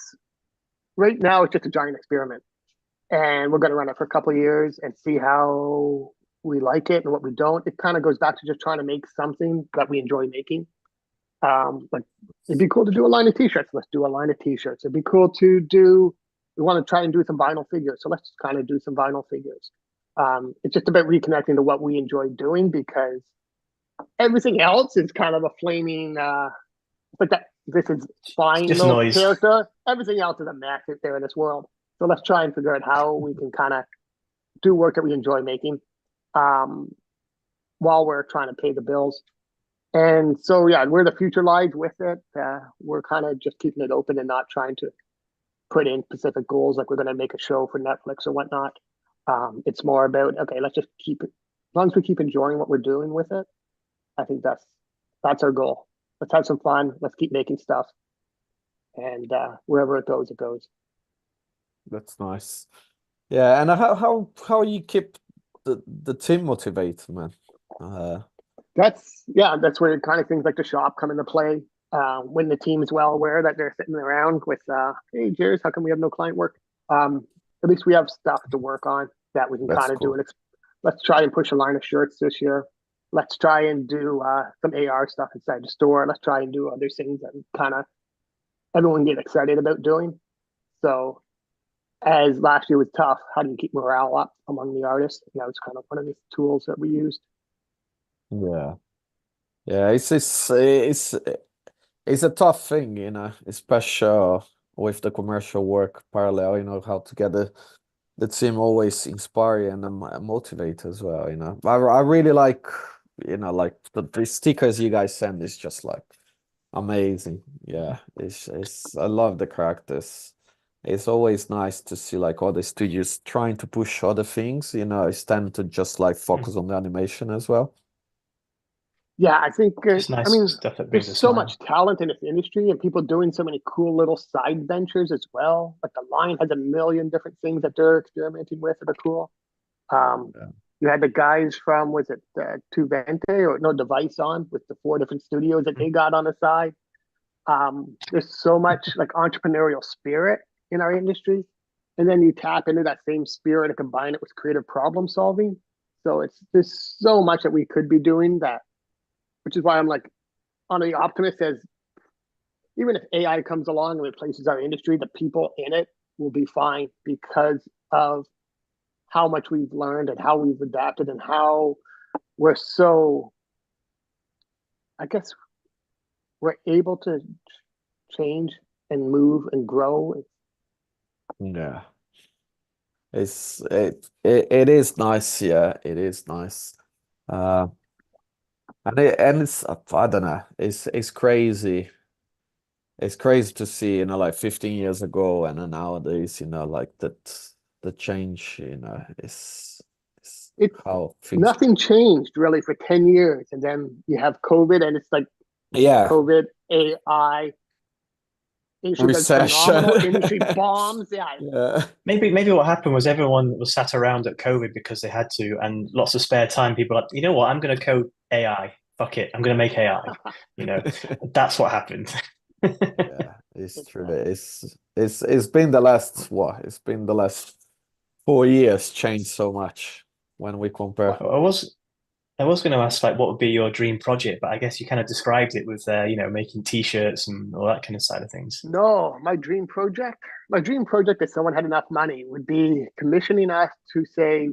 right now it's just a giant experiment. And we're going to run it for a couple of years and see how we like it and what we don't. It kind of goes back to just trying to make something that we enjoy making. Like it'd be cool to do a line of t-shirts. Let's do a line of t-shirts. It'd be cool to do, we want to try and do some vinyl figures. So let's kind of do some vinyl figures. It's just about reconnecting to what we enjoy doing because everything else is kind of a flaming, like that. This is fine Just little noise. character. Everything else is a mess out there in this world. So let's try and figure out how we can kind of do work that we enjoy making while we're trying to pay the bills. And so, yeah, where the future lies with it, we're kind of just keeping it open and not trying to put in specific goals like we're going to make a show for Netflix or whatnot. It's more about, okay, let's just keep it, as long as we keep enjoying what we're doing with it, I think that's our goal. Let's have some fun. Let's keep making stuff. And wherever it goes, it goes. That's nice. Yeah, and how you keep the team motivated, man? That's where kind of things like the shop come into play. When the team is well aware that they're sitting around with, hey, Jairus, how come we have no client work? At least we have stuff to work on that we can kind of do. Let's try and push a line of shirts this year. Let's try and do some AR stuff inside the store. Let's try and do other things that kind of everyone get excited about doing. So as last year was tough, how do you keep morale up among the artists? And that was kind of one of the tools that we used. Yeah. Yeah, it's a tough thing, especially with the commercial work parallel, how to get the team always inspire and motivate as well, I really like, like the stickers you guys send is just like amazing. Yeah, it's I love the characters. it's always nice to see like other studios trying to push other things, you know, instead to just like focus on the animation as well. Yeah, I think, Just I nice mean, stuff that brings there's a so smile. much talent in this industry and people doing so many cool little side ventures as well. Like the line has a million different things that they're experimenting with that are cool. Um, Yeah. you had the guys from, was it Tuvente or no, Device on with the 4 different studios that they got on the side. There's so much like entrepreneurial spirit in our industry. And then you tap into that same spirit and combine it with creative problem solving. So there's so much that we could be doing that, which is why I'm like on the optimist as even if AI comes along and replaces our industry, the people in it will be fine because of how much we've learned and how we've adapted and how we're so, I guess, we're able to change and move and grow. Yeah. It is nice, yeah, it is nice. Uh and it's I don't know, it's crazy. It's crazy to see, you know, like 15 years ago and then nowadays, you know, like that the change, you know, is It how things. Nothing changed really for 10 years. And then you have COVID and it's like Yeah, COVID, AI, industry does recession. phenomenal, industry bombs. Yeah. Yeah. Maybe what happened was everyone was sat around at COVID because they had to, and lots of spare time. People were like, you know what, I'm going to code AI. Fuck it, I'm going to make AI. You know, that's what happened. Yeah, it's It's true. funny. It's been the last what? It's been the last 4 years changed so much when we I compare. was I was going to ask like what would be your dream project, but I guess you kind of described it with you know, making t-shirts and all that kind of side of things. No, my dream project, if someone had enough money, would be commissioning us to say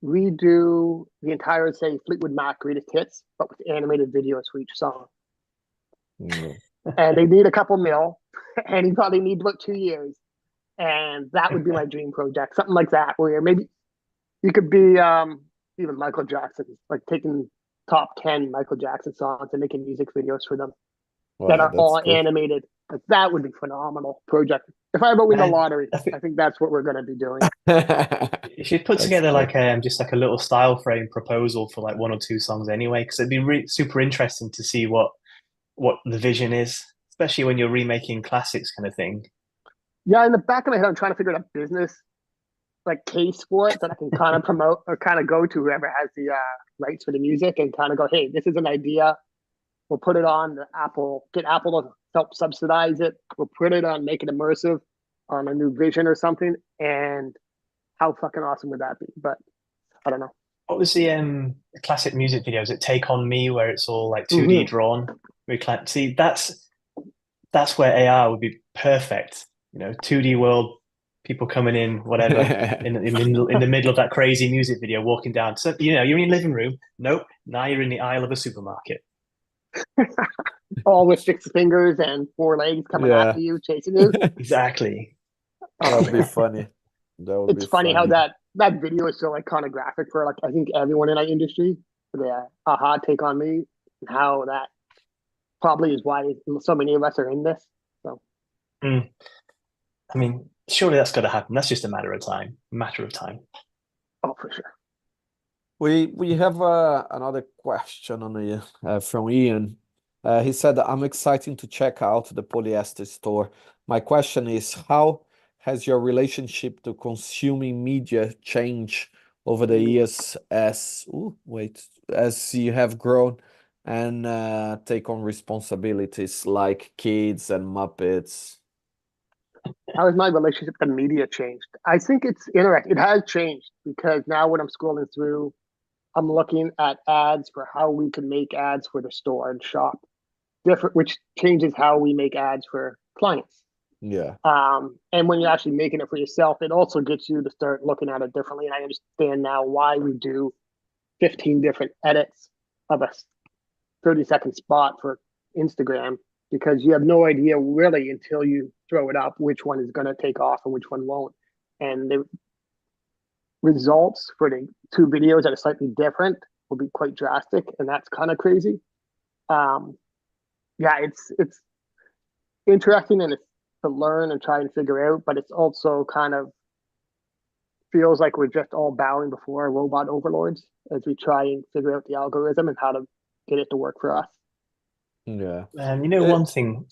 redo the entire, say, Fleetwood Mac greatest hits, but with animated videos for each song. Mm. And they need a couple mil, and he probably needs about 2 years. And that would be my dream project, something like that, where maybe you could be even Michael Jackson, like taking top 10 Michael Jackson songs and making music videos for them that Wow, are that's all cool. animated. Like that would be phenomenal project. If I ever win the I, lottery, I think I think that's what we're going to be doing. you should put That's together cool. like just like a little style frame proposal for like one or two songs anyway, because it'd be super interesting to see what the vision is, especially when you're remaking classics kind of thing. Yeah, in the back of my head, I'm trying to figure out a business like case for it that I can kind of promote or kind of go to whoever has the rights for the music and kind of go, hey, this is an idea. We'll put it on the Apple, get Apple to help subsidize it. We'll put it on, make it immersive on a new vision or something. And how fucking awesome would that be? But I don't know. What was the classic music videos at Take On Me where it's all like 2D Mm-hmm. drawn? We can see that's where AR would be perfect. You know, 2D world, people coming in, whatever, in the middle of that crazy music video, walking down. So you know, you're in your living room. Nope, now you're in the aisle of a supermarket. All with 6 fingers and 4 legs coming Yeah. after you, chasing you. Exactly. That Oh would be man, funny. That would it's be funny how funny. that video is so iconographic for like I think everyone in our industry. The aha take on me, and how that probably is why so many of us are in this. So, Mm. I mean, surely that's got to happen. That's just a matter of time. Matter of time. oh, for sure. We have another question on the from Ian. He said, "I'm excited to check out the Polyester store. My question is, how has your relationship to consuming media changed over the Ooh. years as you have grown and take on responsibilities like kids and Muppets?" How has my relationship to media changed? I think it's interesting. It has changed because now when I'm scrolling through, I'm looking at ads for how we can make ads for the store and shop different, which changes how we make ads for clients. Yeah. And when you're actually making it for yourself, it also gets you to start looking at it differently. And I understand now why we do 15 different edits of a 30-second spot for Instagram because you have no idea really until you throw it up which one is going to take off and which one won't. And the results for the 2 videos that are slightly different will be quite drastic, and that's kind of crazy. Yeah, it's interesting and it's to learn and try and figure out, but it's also kind of feels like we're just all bowing before our robot overlords as we try and figure out the algorithm and how to get it to work for us. Yeah. And one thing,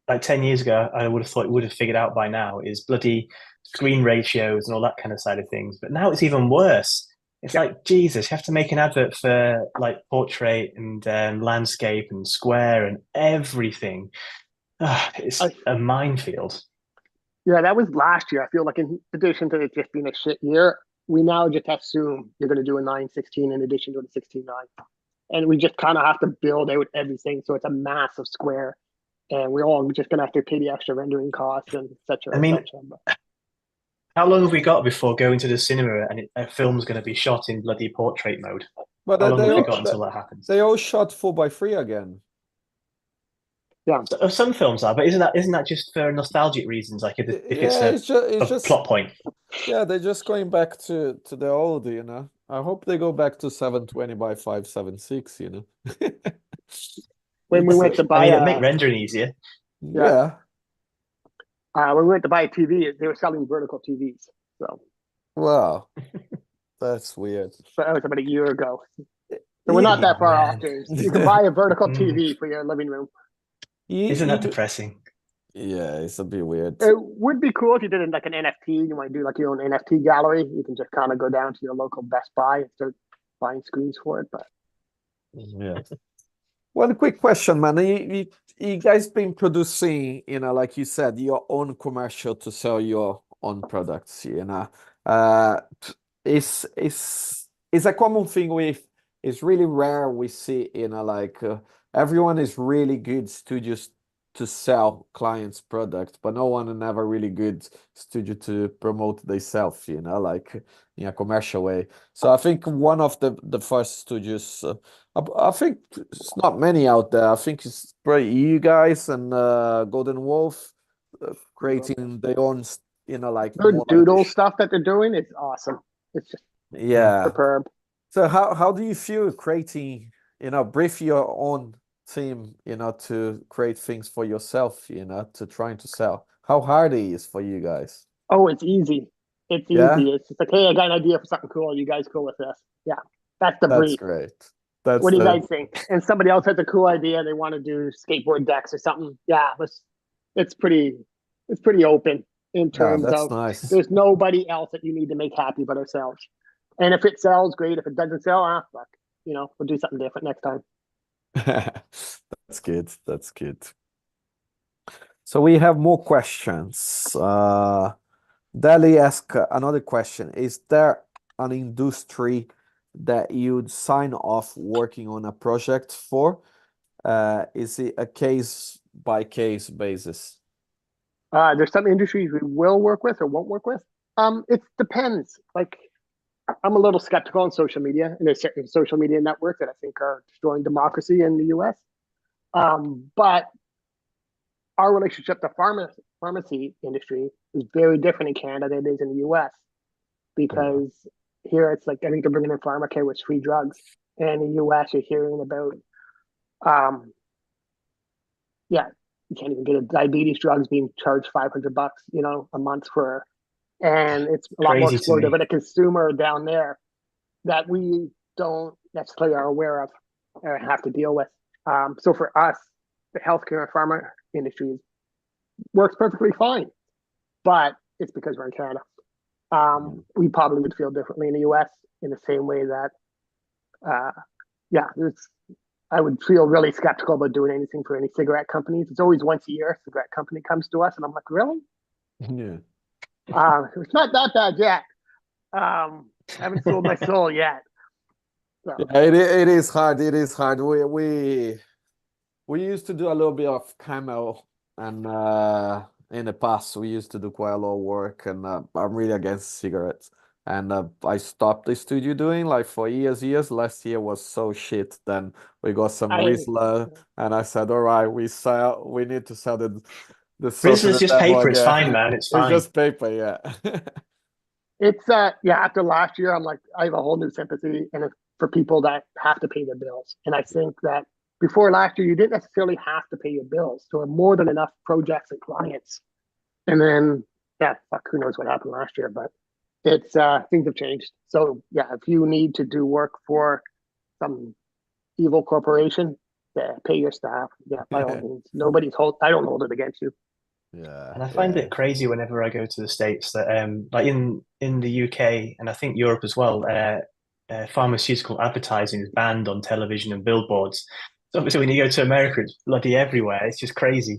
like 10 years ago, I would have thought it would have figured out by now is bloody screen ratios and all that kind of side of things. But now it's even worse. It's like, Jesus, you have to make an advert for like portrait and landscape and square and everything. It's a minefield. Yeah, that was last year. I feel like in addition to it just being a shit year, we now just assume you're going to do a 916 in addition to the 16.9. And we just kind of have to build out everything. So it's a massive square. And we're all just going to have to pay the extra rendering costs and et cetera, I mean, et cetera. how long have we got before going to the cinema and a film's going to be shot in bloody portrait mode? But how long have we got until that happens? They all shot 4:3 again. Yeah, some films are, but isn't that just for nostalgic reasons? Like if it's a plot point. Yeah, they're just going back to the old, you know. I hope they go back to 720 by 576, you know. when we went to buy, it'd make rendering easier. Yeah. When we went to buy a TV, they were selling vertical TVs. So, wow, that's weird. So that was about a year ago. So we're not that far off, James. You can buy a vertical TV for your living room. Isn't that depressing? Yeah, it's a bit weird. It would be cool if you did it like an NFT. You might do like your own NFT gallery. You can just kind of go down to your local Best Buy and start buying screens for it. But yeah. One quick question, man. You guys been producing, you know, like you said, your own commercial to sell your own products, you know. It's a common thing it's really rare we see, you know, like everyone is really good studios to sell clients' products, but no one is never really good studio to promote themselves, you know, like in a commercial way. So I think one of the first studios, I think it's not many out there. I think it's probably you guys and Golden Wolf creating their own, you know, like their more doodle stuff that they're doing is awesome. It's just superb. So how do you feel creating, you know, brief your own team, you know, to create things for yourself, you know, to trying to sell? How hard it is for you guys? Oh, it's easy. It's easy. It's just like, hey, I got an idea for something cool. Are you guys cool with this? Yeah, that's the brief. That's great. What do you guys think? And somebody else has a cool idea. They want to do skateboard decks or something. Yeah, it's pretty open in terms of nice. There's nobody else that you need to make happy but ourselves. And if it sells, great. If it doesn't sell, fuck. You know, we'll do something different next time. That's good. That's good. So we have more questions. Dali asked another question. Is there an industry that you'd sign off working on a project for? Is it a case by case basis? There's some industries we will work with or won't work with. It depends. Like, I'm a little skeptical on social media, and there's certain social media networks that I think are destroying democracy in the US. But our relationship to pharmacy industry is very different in Canada than it is in the US, because here it's like, I think they're bringing in pharmacare with free drugs. And in the US, you're hearing about, you can't even get a diabetes drugs being charged $500, you know, a month for, and it's a lot more exploitative at a consumer down there that we don't necessarily are aware of or have to deal with. So for us, the healthcare and pharma industry works perfectly fine, but it's because we're in Canada. We probably would feel differently in the US in the same way that, I would feel really skeptical about doing anything for any cigarette companies. It's always once a year a cigarette company comes to us, and I'm like, really? Yeah. It's not that bad yet. I haven't sold my soul yet. So. Yeah, it is hard. It is hard. We used to do a little bit of camo, and in the past we used to do quite a lot of work, and I'm really against cigarettes. And I stopped the studio doing like for years. Last year was so shit. Then we got some Rizzler, and I said, all right, we need to sell the Rizzler's just paper. It's fine, man. It's fine. It's just paper, yeah. It's after last year, I'm like, I have a whole new sympathy and for people that have to pay their bills. And I think that before last year, you didn't necessarily have to pay your bills. There were more than enough projects and clients And then, yeah, fuck, who knows what happened last year, but it's things have changed. So yeah, if you need to do work for some evil corporation to pay your staff, yeah, by all means, I don't hold it against you. Yeah, And I find yeah. it crazy whenever I go to the States that, like in the UK and I think Europe as well, pharmaceutical advertising is banned on television and billboards. So obviously, when you go to America, it's bloody everywhere. It's just crazy.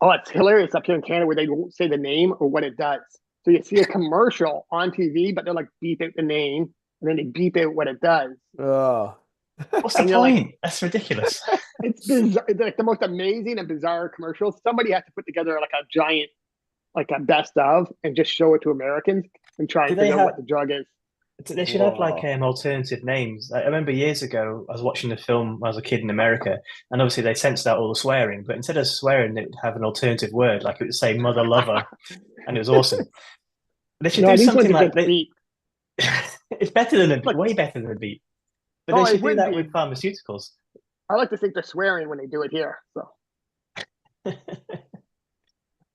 Oh, it's hilarious up here in Canada where they won't say the name or what it does. So you see a commercial on TV, but they're like beep out the name and then they beep out what it does. Oh. What's the And you're like, point? That's ridiculous. it's bizarre. It's like the most amazing and bizarre commercials. Somebody has to put together like a giant, like a best of, and just show it to Americans and try Do and they figure out have? what the drug is. They should have like Whoa. alternative names. I remember years ago, I was watching a film when I was a kid in America, and obviously they censored out all the swearing, but instead of swearing, they would have an alternative word, like it would say "mother lover," and it was awesome. They should No, do these ones something are like just they. beep. It's better than Like, way better than a beat, but they oh, it should do would that be. with pharmaceuticals. I like to think they're swearing when they do it here. So,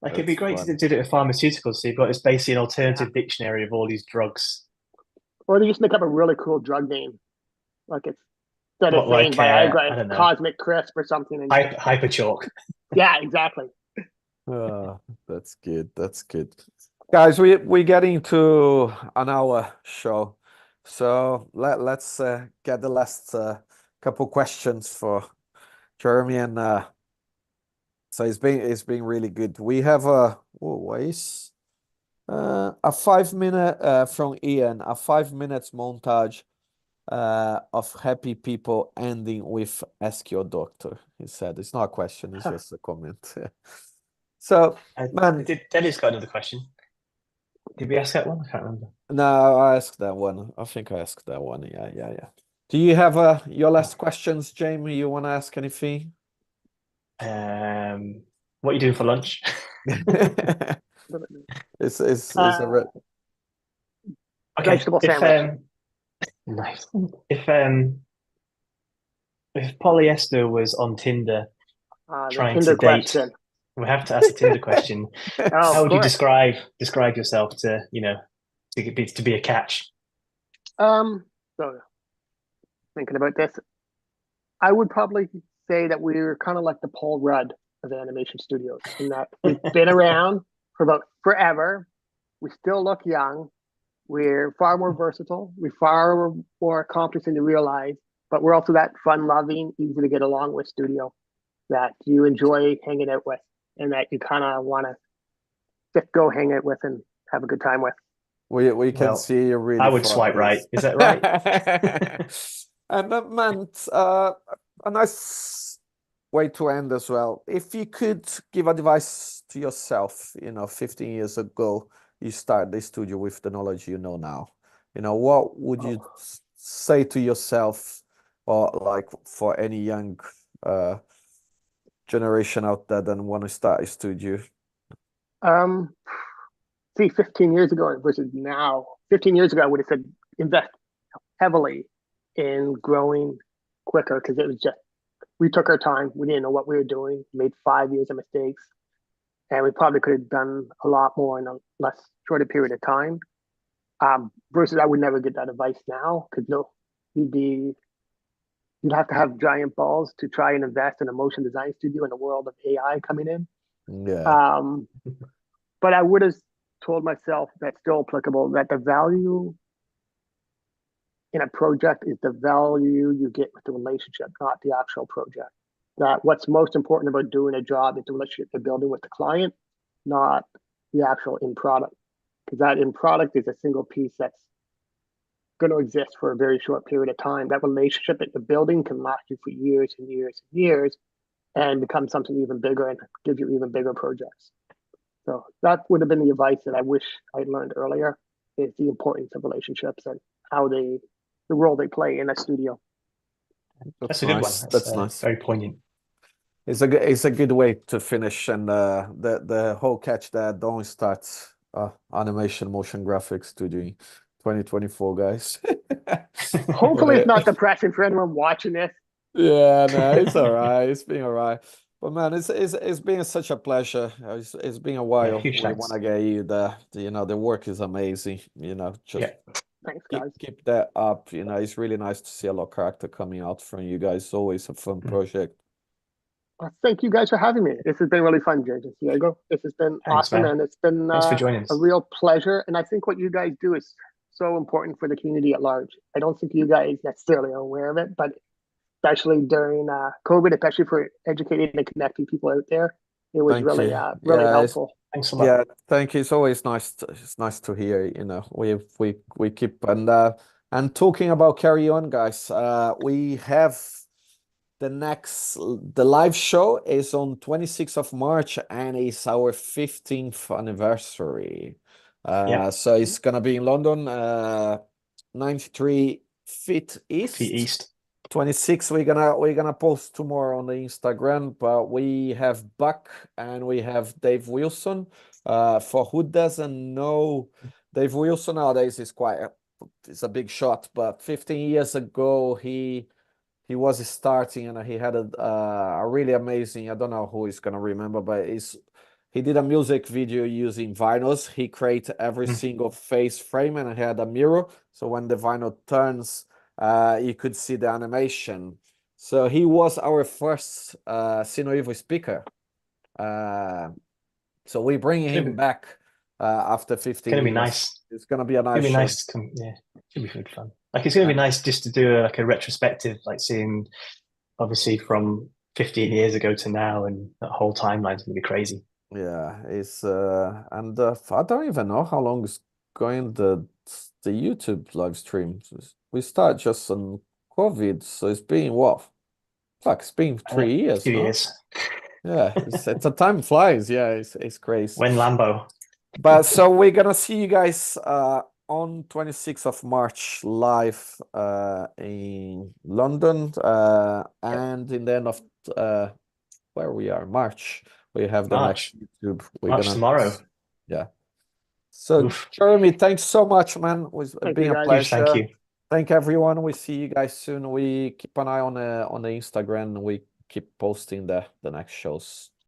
Like it'd be That's great to fun. do it with pharmaceuticals. So you've got this basically an alternative dictionary of all these drugs. or they just make up a really cool drug name. Like it's instead of What saying like Viagra, I it's don't know, Cosmic Crisp or something. And hyper chalk. yeah, exactly. That's good. That's good. Guys, we're getting to an hour show. So let's get the last couple questions for Jeremy and so it's been really good. We have always a 5 minute from Ian, a 5 minutes montage of happy people ending with "Ask your doctor." He said it's not a question, it's just a comment. So, man, Did Dennis got another question? Did we ask that one? I can't remember. no, I asked that one. I think I asked that one. Yeah, yeah, yeah. Do you have your last questions, Jamie? You want to ask anything? What are you doing for lunch? It's a Uh, Okay, vegetable sandwich. nice. If polyester was on Tinder The trying to Tinder date, question. we have to ask a Tinder question. Oh, How of would you course. describe yourself to to be a catch? So thinking about this, I would probably say that we're kind of like the Paul Rudd of animation studios in that we've been around for about forever. We still look young. We're far more versatile. We're far more accomplished than you realize, but we're also that fun-loving, easy to get along with studio that you enjoy hanging out with and that you kind of want to just go hang out with and have a good time with. We can Well, see you're really I would fond of swipe right. this. Is that right? And that meant a nice way to end as well. If you could give advice to yourself, 15 years ago, you start the studio with the knowledge you know now. What would you say to yourself, or like for any young generation out there that want to start a studio? Um, See, 15 years ago versus now. 15 years ago, I would have said invest heavily in growing quicker because it was just we took our time. We didn't know what we were doing. Made 5 years of mistakes, and we probably could have done a lot more in a less shorter period of time. Versus, I would never get that advice now because no, you'd have to have giant balls to try and invest in a motion design studio in the world of AI coming in. Yeah. But I would have told myself that's still applicable that the value in a project is the value you get with the relationship, not the actual project. That what's most important about doing a job is the relationship you're building with the client, not the actual in product. Because that in product is a single piece that's going to exist for a very short period of time. That relationship that you're building can last you for years and years and years and become something even bigger and give you even bigger projects. So that would have been the advice that I wish I'd learned earlier is the importance of relationships and the role they play in a studio. That's a good one. That's nice. Very poignant. It's a good way to finish, and the whole catch there. Don't start animation motion graphics to doing 2024, guys. Hopefully, it's not depressing for anyone watching this. Yeah, no, it's all right. It's been all right. But man, it's been such a pleasure. It's been a Yeah, while. huge We thanks. want to get you the work is amazing. Just Yeah. Thanks, guys. keep that up. It's really nice to see a lot of character coming out from you guys. It's always a fun project. Well, thank you guys for having me. This has been really fun, James and Thiago. This has been Thanks, awesome, man. and it's been Thanks for joining us. a real pleasure. And I think what you guys do is so important for the community at large. I don't think you guys necessarily are aware of it, but especially during COVID, especially for educating and connecting people out there, it was Thank really, you. really Yeah, helpful. Thanks a lot. yeah, thank you. It's always nice. It's nice to hear. We keep and talking about Carry On, guys. We have the live show is on 26th of March and it's our 15th anniversary. Yeah. So it's gonna be in London, 93 Feet East. Feet East. 26 we're gonna post tomorrow on the Instagram, but we have Buck and we have Dave Wilson. For who doesn't know, Dave Wilson nowadays is it's a big shot, but 15 years ago he was starting and he had a really amazing, I don't know who is gonna remember, but he did a music video using vinyls. He created every single face frame and he had a mirror, so when the vinyl turns, you could see the animation. So he was our first Sino Evo speaker. So we bring him back after 15 Gonna be years. nice. It's gonna be a nice It'll be show. nice to come. Yeah, should be good fun. Like it's gonna be nice just to do a retrospective, like seeing obviously from 15 years ago to now, and that whole timeline's gonna be crazy. Yeah, it's and I don't even know how long is going the YouTube live stream. We start just on COVID, so it's been what? Fuck, it's been 3 years, 2 no? years. Yeah, it's the time flies. Yeah, it's crazy. When Lambo. But so we're gonna see you guys on 26th of March live in London and in the end of where we are, March. We have the March. next YouTube. March tomorrow. Yeah. So Oof. Jeremy, thanks so much, man. It's Thank been you, a guys. pleasure. Huge thank you. Thank everyone. We see you guys soon. We keep an eye on the Instagram. We keep posting the next shows.